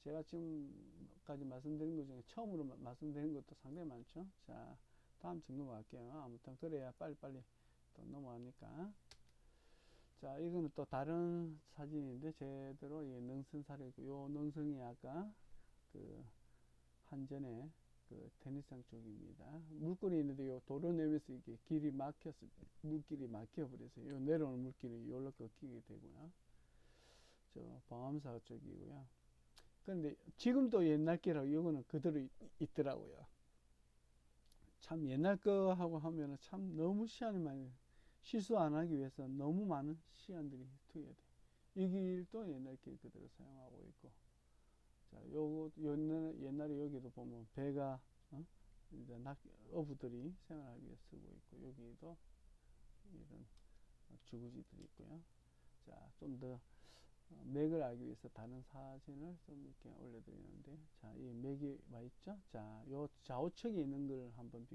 제가 지금까지 말씀드린 것 중에 처음으로 말씀드린 것도 상당히 많죠. 자, 다음 중 넘어갈게요. 아무튼 그래야 빨리빨리 또 넘어가니까. 자, 이거는 또 다른 사진인데, 제대로 이 능선사례고, 요 능선이 아까 그 한전의 그 테니스장 쪽입니다. 물길이 있는데 요 도로 내면서 이게 길이 막혔습니다. 물길이 막혀버려서 요 내려오는 물길이 요로 꺾이게 되고요. 저 방암사 쪽이고요. 그런데 지금도 옛날 길하고 이거는 그대로 있더라고요. 참 옛날 거하고 하면은 참 너무 시간이 많이, 실수 안 하기 위해서 너무 많은 시간들이 투여돼. 이 길도 옛날 길 그대로 사용하고 있고, 자, 옛날에 여기도 보면 배가, 이제 어부들이 생활하기 위해 쓰고 있고, 여기도 이런 주거지들이 있고요. 자, 좀 더 맥을 알기 위해서 다른 사진을 좀 이렇게 올려드리는데, 자, 이 맥이 와 있죠? 자, 요 좌우측에 있는 걸 한번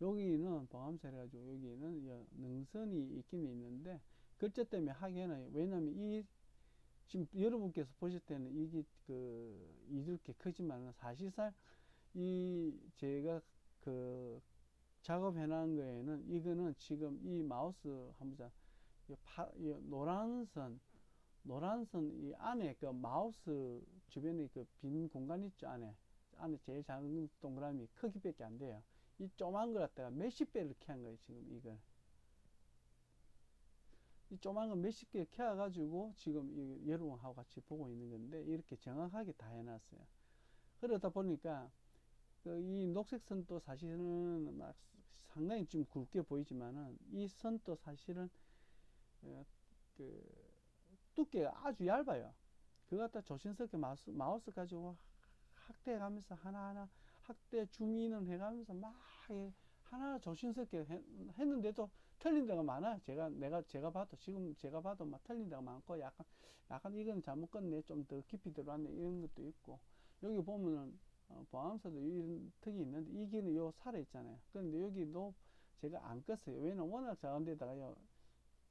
여기는 봉암사래 가지고 여기는 능선이 있긴 있는데, 글자 때문에 하기에는, 왜냐면 지금 여러분께서 보실 때는 이게 이렇게 크지만 사실상 제가 작업해 놓은 거에는 이거는 지금 이 마우스 한번 이 노란선 이 안에 그 마우스 주변에 그 빈 공간 있죠. 안에 제일 작은 동그라미 크기밖에 안 돼요. 이 조그만 걸 갖다가 몇십 배 이렇게 한 거예요. 지금 이걸. 이 조그만 거 몇십 개 켜가지고 지금 여러분하고 같이 보고 있는 건데, 이렇게 정확하게 다 해놨어요. 그러다 보니까 이 녹색 선도 사실은 막 상당히 좀 굵게 보이지만은, 이 선도 사실은 그 두께가 아주 얇아요. 그거 갖다 조심스럽게 마우스 가지고 확대해 가면서 하나하나 확대 줌인을 해 가면서 막 하나 조심스럽게 했는데도 틀린 데가 많아요. 제가 봐도, 지금 제가 봐도 막 틀린 데가 많고, 약간 이건 잘못 껐네, 좀 더 깊이 들어왔네, 이런 것도 있고, 여기 보면은 보암사도 이런 턱이 있는데, 이게는 요 살아 있잖아요. 그런데 여기도 제가 안 껐어요. 왜냐면 워낙 작은 데다가요,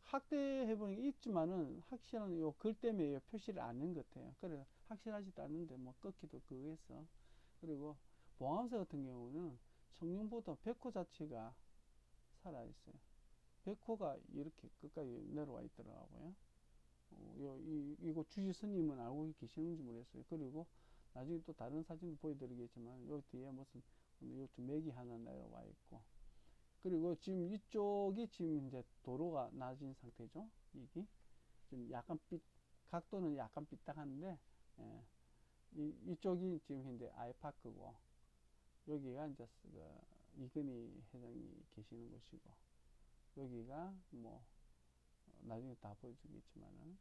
확대해보니까 있지만은 확실한 요 글 때문에 요 표시를 안 한 것 같아요. 그래 확실하지도 않은데 뭐 꺾기도 그거 했어. 그리고 보암사 같은 경우는 청룡보다 백호 자체가 살아있어요. 백호가 이렇게 끝까지 내려와 있더라고요. 이거 주지 스님은 알고 계시는지 모르겠어요. 그리고 나중에 또 다른 사진도 보여드리겠지만 요 뒤에 무슨 요쪽 맥이 하나 내려와 있고, 그리고 지금 이쪽이 지금 이제 도로가 낮은 상태죠. 이게 좀 약간 각도는 약간 삐딱한데, 예, 이쪽이 지금 현재 아이파크고, 여기가 이제 그 이건희 회장이 계시는 곳이고, 여기가 뭐 나중에 다 보여주겠지만은,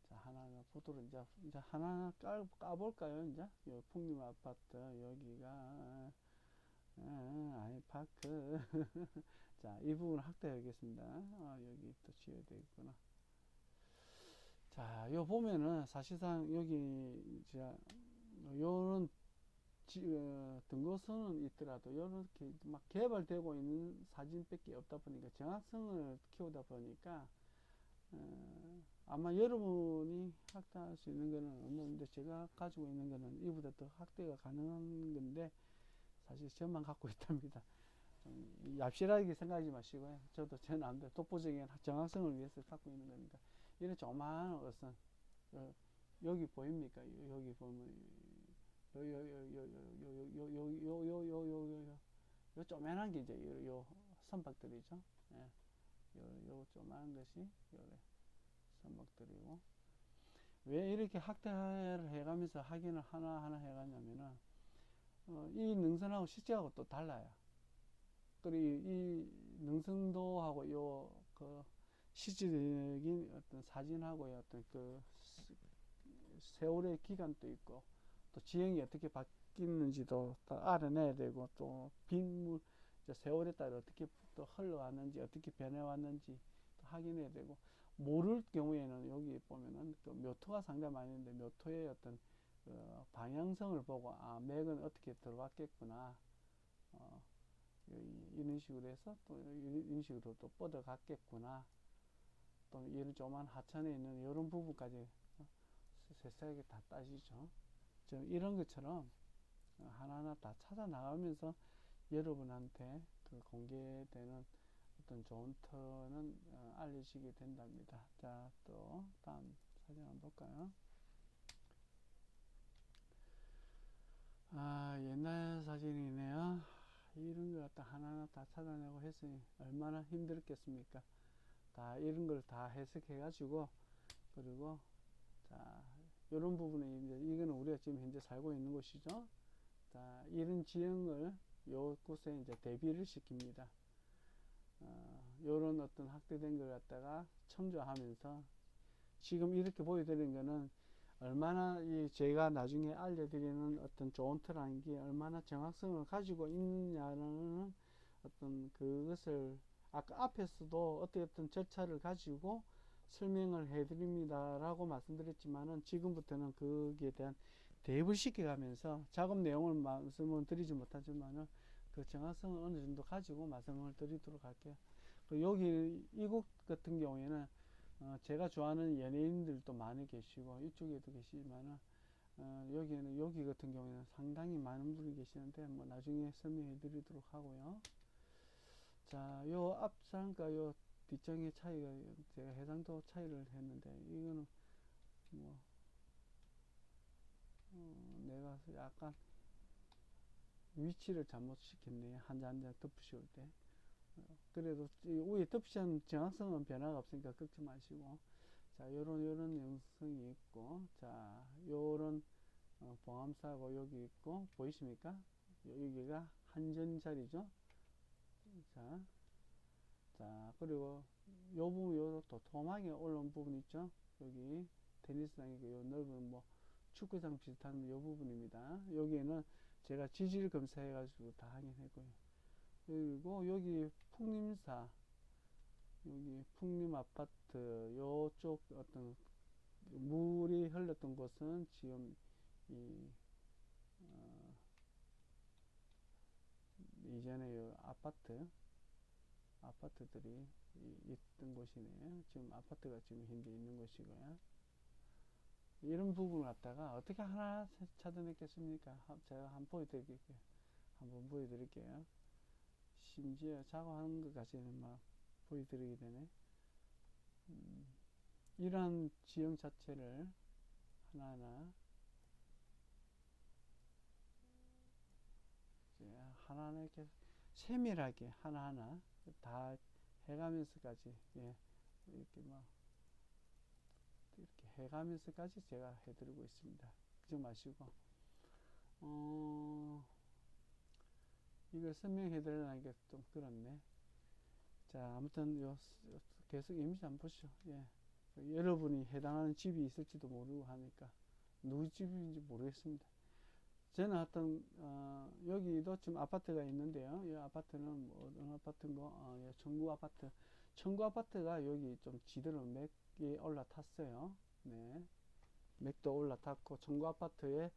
자, 하나하나 보도록 이제 하나하나 까볼까요? 이제 요 풍림 아파트 여기가 아이파크. 자, 이 부분 확대하겠습니다. 여기 또 지어야 되겠구나. 자, 요 보면은 사실상 여기 이제 요런 등고선은 있더라도 이렇게 막 개발되고 있는 사진밖에 없다 보니까 정확성을 키우다 보니까 아마 여러분이 확대할 수 있는 거는 없는데, 제가 가지고 있는 거는 이보다 더 확대가 가능한 건데 사실 저만 갖고 있답니다. 좀 얍실하게 생각하지 마시고요. 저도 제 나름대로 독보적인 정확성을 위해서 갖고 있는 거니까. 이런 조그마한 어선, 여기 보입니까? 여기 보면 요 조그만한 게 이제 요 선박들이죠. 예, 요 조그만한 것이 요래 선박들이고, 왜 이렇게 확대를 해가면서 확인을 하나하나 해가냐면은 이 능선하고 실제하고 또 달라요. 그리고 이 능선도하고 요 그 실질적인 어떤 사진하고의 어떤 그 세월의 기간도 있고, 또 지형이 어떻게 바뀌는지도 알아내야 되고, 또 빗물 세월에 따라 어떻게 또 흘러왔는지, 어떻게 변해왔는지 또 확인해야 되고, 모를 경우에는 여기 보면은 그 묘토가 상당히 많이 있는데, 묘토의 어떤 방향성을 보고 맥은 어떻게 들어갔겠구나, 이런 식으로 해서 또 이런 식으로 또 뻗어갔겠구나, 또 이런 조그만 하천에 있는 이런 부분까지 세세하게 다 따지죠. 이런 것처럼 하나하나 다 찾아 나가면서 여러분한테 그 공개되는 어떤 좋은 터는 알려지게 된답니다. 자, 또 다음 사진 한번 볼까요? 옛날 사진이네요. 이런 걸 갖다 하나하나 다 찾아내고 했으니 얼마나 힘들었겠습니까? 다 이런 걸 다 해석해 가지고, 그리고 자, 이런 부분에 이제 이거는 우리가 지금 현재 살고 있는 곳이죠. 자, 이런 지형을 요곳에 이제 대비를 시킵니다. 요런 어떤 확대된 걸 갖다가 첨조하면서, 지금 이렇게 보여드리는 거는 얼마나 제가 나중에 알려드리는 어떤 좋은 터라는 게 얼마나 정확성을 가지고 있느냐는 어떤 그것을 아까 앞에서도 어떤 절차를 가지고 설명을 해드립니다 라고 말씀드렸지만은, 지금부터는 거기에 대한 대입을 시켜가면서 작업 내용을 말씀을 드리지 못하지만은 그 정확성을 어느 정도 가지고 말씀을 드리도록 할게요. 여기 이곳 같은 경우에는 제가 좋아하는 연예인들도 많이 계시고 이쪽에도 계시지만은 여기는 여기 같은 경우에는 상당히 많은 분이 계시는데 뭐 나중에 설명해 드리도록 하고요. 자, 요 앞장과 요 뒷장의 차이가, 제가 해상도 차이를 했는데 이거는 뭐 내가 약간 위치를 잘못 시켰네요. 한자 한자 덮으실 때. 그래도 위에 덮으시면 정확성은 변화가 없으니까 걱정 마시고, 자, 요런 영상이 있고, 자, 요런 봉암사고 여기 있고, 보이십니까? 여기가 한전자리죠. 자, 그리고 요 부분, 요 도톰하게 올라온 부분 있죠. 여기 테니스장이고, 요 넓은 뭐 축구장 비슷한 요 부분입니다. 여기에는 제가 지질 검사해 가지고 다 확인했고요. 그리고 여기 풍림사, 여기 풍림 아파트 요쪽 어떤 물이 흘렀던 곳은 지금 이 이전에 요 아파트들이 있던 곳이네요. 지금 아파트가 지금 현재 있는 곳이고요. 이런 부분을 갖다가 어떻게 하나 찾아냈겠습니까? 제가 한번 보여드릴게요. 심지어 작업하는 것까지는 막 보여드리게 되네. 이러한 지형 자체를 하나하나 하나하나 이렇게 세밀하게 하나하나 다 해가면서까지, 예, 이렇게 뭐 이렇게 해가면서까지 제가 해드리고 있습니다. 걱정 마시고, 이걸 설명해 드리려는 게 좀 그렇네. 자, 아무튼 계속 이미지 한번 보시죠. 예. 여러분이 해당하는 집이 있을지도 모르고 하니까 누구 집인지 모르겠습니다. 저는 하여튼 여기도 지금 아파트가 있는데요. 이 아파트는 뭐 어느 아파트인고, 예, 청구 아파트. 청구 아파트가 여기 좀 지대로 맥이 올라탔어요. 네, 맥도 올라탔고 청구 아파트에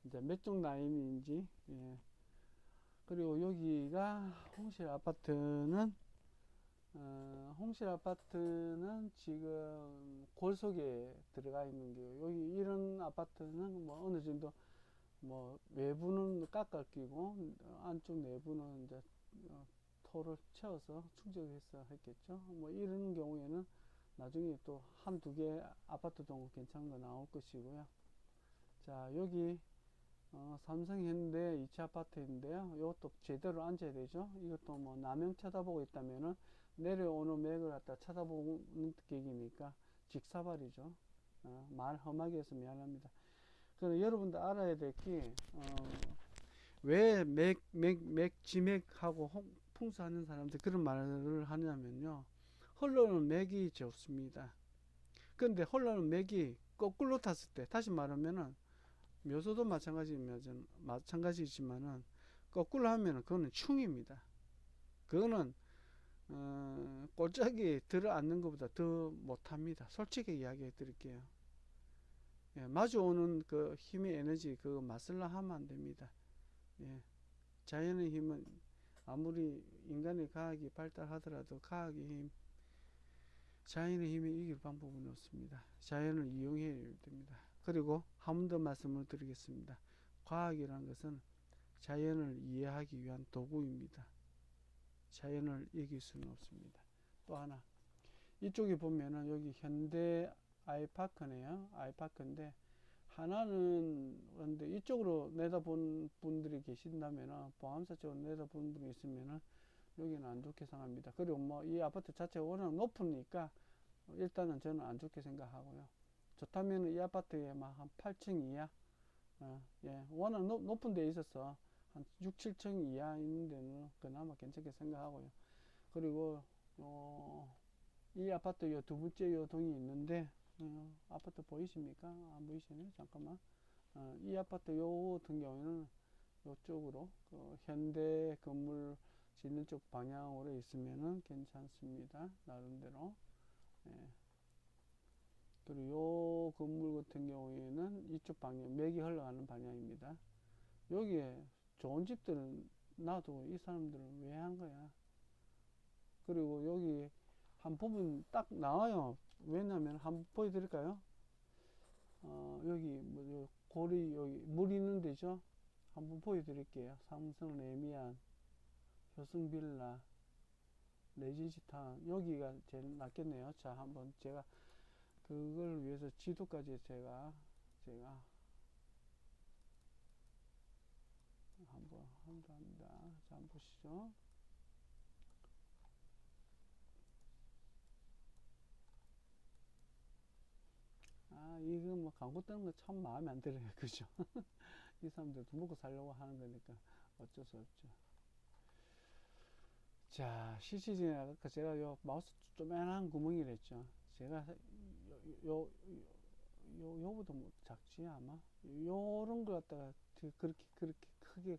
이제 몇 종 라인인지, 예. 그리고 여기가 홍실 아파트는 지금 골속에 들어가 있는 게, 여기 이런 아파트는 뭐 어느 정도 뭐 외부는 깎아 끼고 안쪽 내부는 이제 토를 채워서 충족해서 했겠죠. 뭐 이런 경우에는 나중에 또 한두 개 아파트 정도 괜찮은 거 나올 것이고요. 자, 여기 삼성현대 2차 아파트인데요. 이것도 제대로 앉아야 되죠. 이것도 뭐 남영 쳐다보고 있다면은 내려오는 맥을 갖다 쳐다보는 격이니까 직사발이죠. 말 험하게 해서 미안합니다. 그럼 여러분들 알아야 될 게, 왜 지맥하고 풍수하는 사람들 그런 말을 하냐면요. 흘러오는 맥이 좋습니다. 근데 흘러오는 맥이 거꾸로 탔을 때, 다시 말하면은 묘소도 마찬가지지만은 거꾸로 하면은 그거는 충입니다. 그거는 골짜기 들어앉는 것보다 더 못합니다. 솔직히 이야기해 드릴게요. 예, 마주오는 그 힘의 에너지 그거 맞설라 하면 안 됩니다. 예, 자연의 힘은 아무리 인간의 과학이 발달하더라도 자연의 힘이 이길 방법은 없습니다. 자연을 이용해야 됩니다. 그리고 한 번 더 말씀을 드리겠습니다. 과학이라는 것은 자연을 이해하기 위한 도구입니다. 자연을 이길 수는 없습니다. 또 하나, 이쪽에 보면은 여기 현대 아이파크네요. 아이파크인데, 하나는 그런데 이쪽으로 내다본 분들이 계신다면은, 봉암사 쪽으로 내다본 분이 있으면은 여기는 안 좋게 생각합니다. 그리고 뭐 이 아파트 자체가 워낙 높으니까 일단은 저는 안 좋게 생각하고요. 좋다면 이 아파트에 막 한 8층 이하, 예, 워낙 높은 데 있어서 한 6, 7층 이하 있는 데는 그나마 괜찮게 생각하고요. 그리고 이 아파트 요 두 번째 요 동이 있는데, 아파트 보이십니까? 안 보이시네? 잠깐만. 이 아파트 요 같은 경우에는 요쪽으로 현대 건물 짓는 쪽 방향으로 있으면은 괜찮습니다. 나름대로. 예. 그리고 요 건물 같은 경우에는 이쪽 방향, 맥이 흘러가는 방향입니다. 여기에 좋은 집들은 놔두고 이 사람들은 왜 한 거야? 그리고 여기 한 부분 딱 나와요. 왜냐면 한번 보여드릴까요? 여기 뭐 고리 여기 물 있는 데죠. 한번 보여드릴게요. 삼성 레미안, 효성 빌라, 레지시 타운, 여기가 제일 낫겠네요. 자, 한번 제가 그걸 위해서 지도까지 제가 한번 한답니다. 자, 한번 보시죠. 이거 뭐 광고 뜨는 거 참 마음에 안 들어요. 그죠? 이 사람들 먹고 살려고 하는 거니까 어쩔 수 없죠. 자, CCTV 아까 제가 요 마우스 조그만한 구멍이랬죠. 제가 요보다 뭐 작지 아마 요런 거 갖다가 그렇게 크게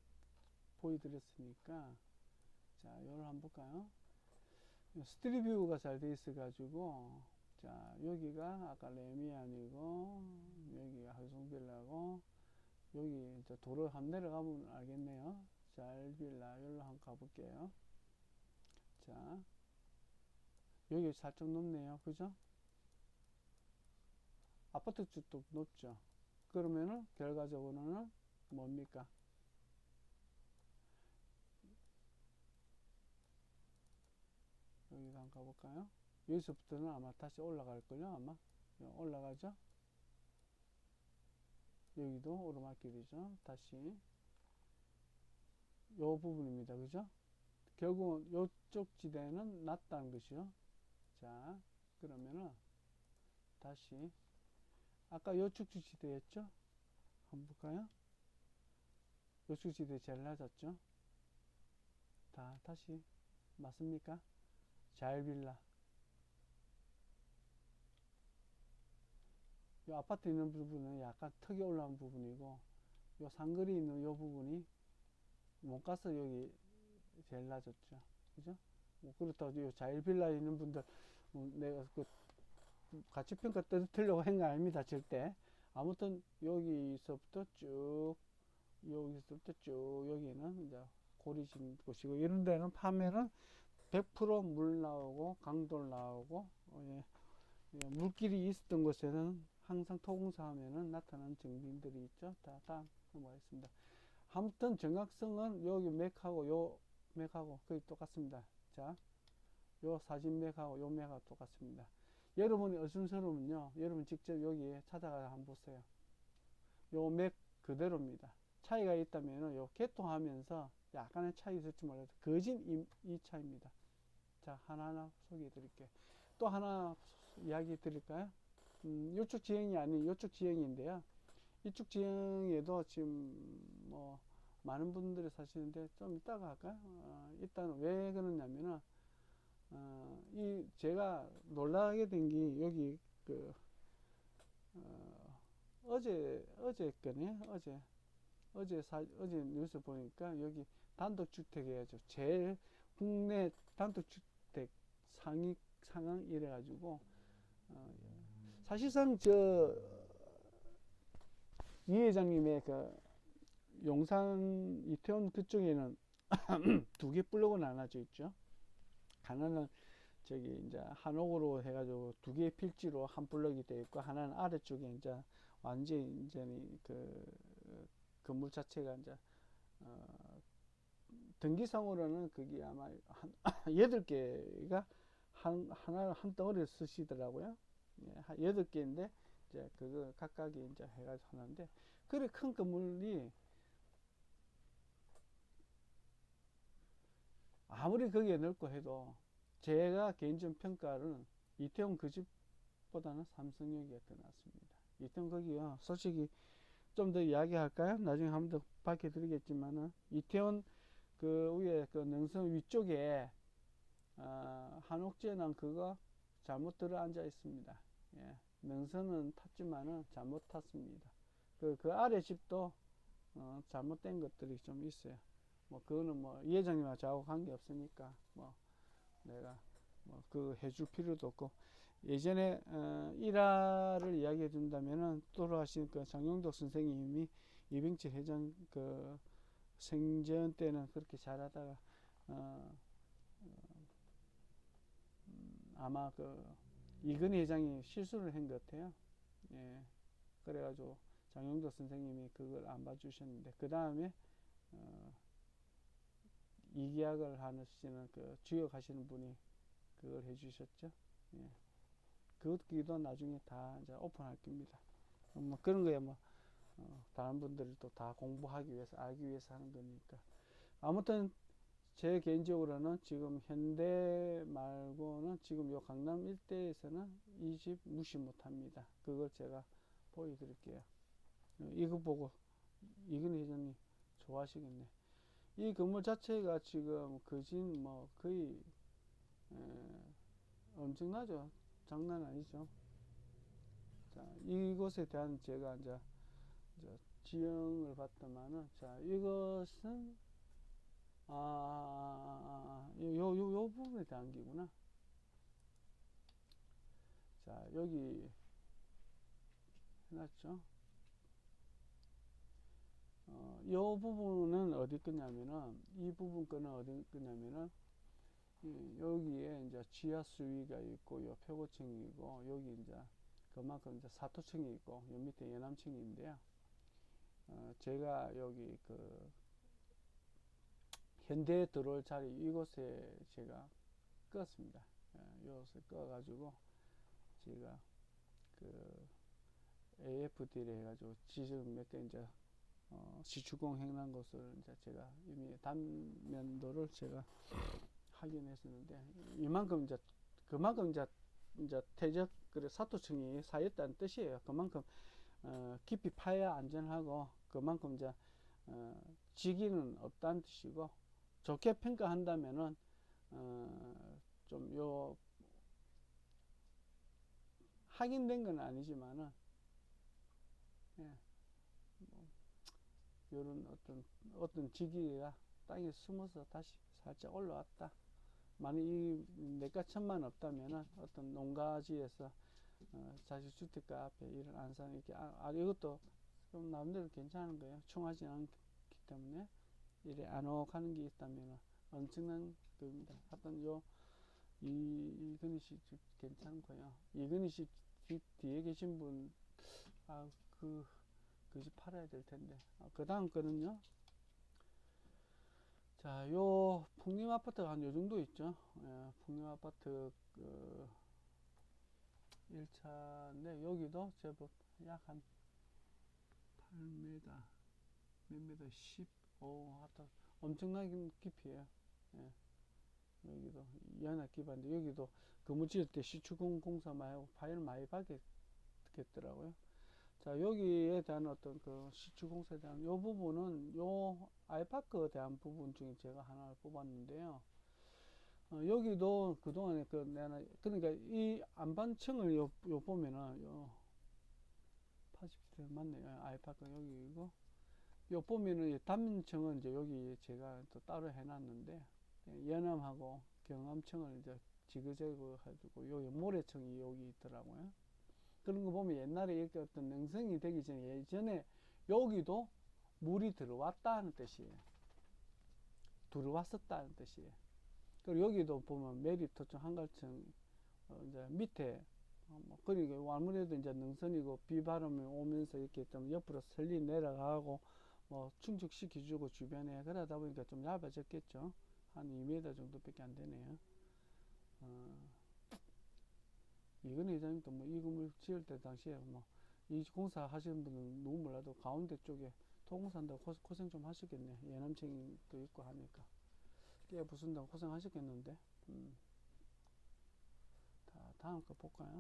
보여드렸으니까, 자, 요걸 한번 볼까요? 스트릿 뷰가 잘 돼 있어 가지고, 자, 여기가 아까 레미안이고, 여기가 하성빌라고, 여기 이제 도로 한 내려가면 알겠네요. 자, 알빌라 여기로 한번 가볼게요. 자, 여기 살짝 높네요. 그죠? 아파트 쪽도 높죠. 그러면은 결과적으로는 뭡니까? 여기도 한번 가볼까요? 여기서부터는 아마 다시 올라갈걸요. 아마 올라가죠. 여기도 오르막길이죠. 다시 요 부분입니다. 그죠? 결국은 요쪽 지대는 낮다는 것이요. 자, 그러면은 다시 아까 요쪽 지대였죠? 한번 볼까요? 요쪽 지대 제일 낮았죠? 다시 맞습니까? 자일빌라. 요 아파트 있는 부분은 약간 턱이 올라온 부분이고, 요 상거리 있는 요 부분이 몸가스 여기 제일 낮았죠. 그죠? 뭐 그렇다고 요 자일빌라에 있는 분들, 내가 그 가치평가 떨어뜨리려고 한 거 아닙니다. 절대. 아무튼 여기서부터 쭉, 여기서부터 쭉 여기는 이제 고리진 곳이고, 이런 데는 파면은 100%물 나오고 강돌 나오고, 예, 물길이 있었던 곳에는 항상 토공사 하면은 나타나는 증빙들이 있죠. 다 넘어가겠습니다. 아무튼 정각성은 여기 맥하고 요 맥하고 거의 똑같습니다. 자, 요 사진 맥하고 요 맥하고 똑같습니다. 여러분이 어순스러우면요, 여러분 직접 여기에 찾아가서 한번 보세요. 요 맥 그대로입니다. 차이가 있다면 요 개통하면서 약간의 차이 있을지 몰라도 거진 이 차이입니다. 자, 하나하나 소개해 드릴게요. 또 하나 이야기 드릴까요? 이쪽 지형이 아닌 이쪽 지형인데요. 이쪽 지형에도 지금 뭐 많은 분들이 사시는데 좀 이따가 할까요? 일단 왜 그러냐면은 이 제가 놀라게 된 게 여기 그 어제 거네. 어제 뉴스 보니까 여기 단독주택 해가지고 제일 국내 단독주택 상황 이래가지고 사실상 저 이 회장님의 그 용산 이태원 그쪽에는 두 개 블록은 나눠져 있죠. 하나는 저기 이제 한옥으로 해가지고 두 개의 필지로 한 블록이 되어 있고, 하나는 아래쪽에 이제 완전히 이제 그 건물 자체가 이제 등기상으로는 그게 아마 한 8개가 하나를 한 덩어리를 쓰시더라고요. 예, 8개인데 이제 그거 각각이 이제 해가지고 하는데, 그래 큰 건물이 아무리 거기에 넓고 해도 제가 개인적 평가는 이태원 그 집보다는 삼성역이 더 낫습니다. 이태원 거기요, 솔직히 좀 더 이야기할까요? 나중에 한 번 더 밝혀드리겠지만은, 이태원 그 위에 그 능선 위쪽에 한옥재는 그거 잘못 들어 앉아 있습니다. 예, 능선은 탔지만은 잘못 탔습니다. 그 아래 집도 잘못된 것들이 좀 있어요. 뭐 그거는 뭐 이 회장님하고 저하고 관계 없으니까 뭐 내가 뭐 그 해줄 필요도 없고, 예전에 일화를 이야기해 준다면은 돌아가신 그 장용덕 선생님이 이병철 회장 그 생전 때는 그렇게 잘하다가 아마 그 이근희 회장이 실수를 한 것 같아요. 예, 그래가지고 장용덕 선생님이 그걸 안 봐주셨는데, 그 다음에 이계약을 하시는 그 주역하시는 분이 그걸 해주셨죠. 예. 그것도 나중에 다 이제 오픈할 겁니다. 뭐 그런 거야 뭐 다른 분들이 또 다 공부하기 위해서 알기 위해서 하는 거니까. 아무튼 제 개인적으로는 지금 현대 말고는 지금 요 강남 일대에서는 이 집 무시 못합니다. 그걸 제가 보여드릴게요. 이거 보고 이근 회장님 좋아하시겠네. 이 건물 자체가 지금 거진 뭐 거의 엄청나죠. 장난 아니죠. 자, 이곳에 대한 제가 이제 지형을 봤더만은, 자, 이것은 요 부분에 대한 기구나. 자, 여기 해놨죠. 요 부분은 어디 거냐면은, 이 부분 거는 어디 거냐면은, 여기에 이제 지하 수위가 있고, 요 표고층이 있고, 여기 이제 그만큼 이제 사토층이 있고, 요 밑에 연암층이 있는데요. 제가 여기 그 현대에 들어올 자리 이곳에 제가 껐습니다. 이곳에 꺼가지고 제가 그 AFD를 해가지고 지금 몇 개 이제 시추공 행한 것을 이제 제가 이미 단면도를 제가 확인했었는데 이만큼 이제 그만큼 이제 퇴적 그래 사토층이 쌓였다는 뜻이에요. 그만큼 깊이 파야 안전하고 그만큼 이제 지기는 없다는 뜻이고 좋게 평가한다면은 좀 요 확인된 건 아니지만은 예, 뭐 요런 어떤 지기가 땅에 숨어서 다시 살짝 올라왔다. 만약 이 내과천만 없다면은 어떤 농가지에서 자식주택가 앞에 이런 안산 이렇게 이것도 좀 나름대로 괜찮은 거예요. 충하지 않기 때문에 이래 안옥하는 게 있다면 엄청난 겁니다. 하여튼 이근희 씨 집 괜찮고요. 이근희 씨 집 뒤에 계신 분, 그 집 팔아야 될 텐데. 그 다음 거는요. 자, 요 풍림 아파트가 한 요 정도 있죠. 예, 풍림 아파트 그 1차인데 여기도 제법 약 한 8m, 몇 미터 15, 하여튼 엄청나게 깊이에요. 예, 여기도 연합 기반인데 여기도 건물 지을 때 시추공 공사 많이 파일 많이 받겠더라고요. 자, 여기에 대한 어떤 그 시추공사에 대한 요 부분은 요 아이파크에 대한 부분 중에 제가 하나를 뽑았는데요. 여기도 그동안에 그러니까 이 안반층을 요 보면은 요 80대 맞네요. 아이파크 여기고 요 보면은 단층은 이제 여기 제가 또 따로 해놨는데 연암하고 경암층을 이제 지그재그 해주고 요 모래층이 여기 있더라고요. 그런 거 보면 옛날에 이렇게 어떤 능성이 되기 전에 예전에 여기도 물이 들어왔다는 뜻이에요. 들어왔었다는 뜻이에요. 그리고 여기도 보면 메리토층 한갈층 이제 밑에 그러니까 아무래도 이제 능선이고 비바람이 오면서 이렇게 좀 옆으로 설리 내려가고 뭐 충족시켜주고 주변에 그러다 보니까 좀 얇아졌겠죠. 한 2m 정도밖에 안 되네요. 이건희 회장님도 뭐 이 건물 지을 때 당시에 뭐 이 공사 하시는 분은 누구 몰라도 가운데 쪽에 토공사한다고 고생 좀 하시겠네. 예남층도 있고 하니까 깨 부순다고 고생하셨겠는데. 다음 거 볼까요?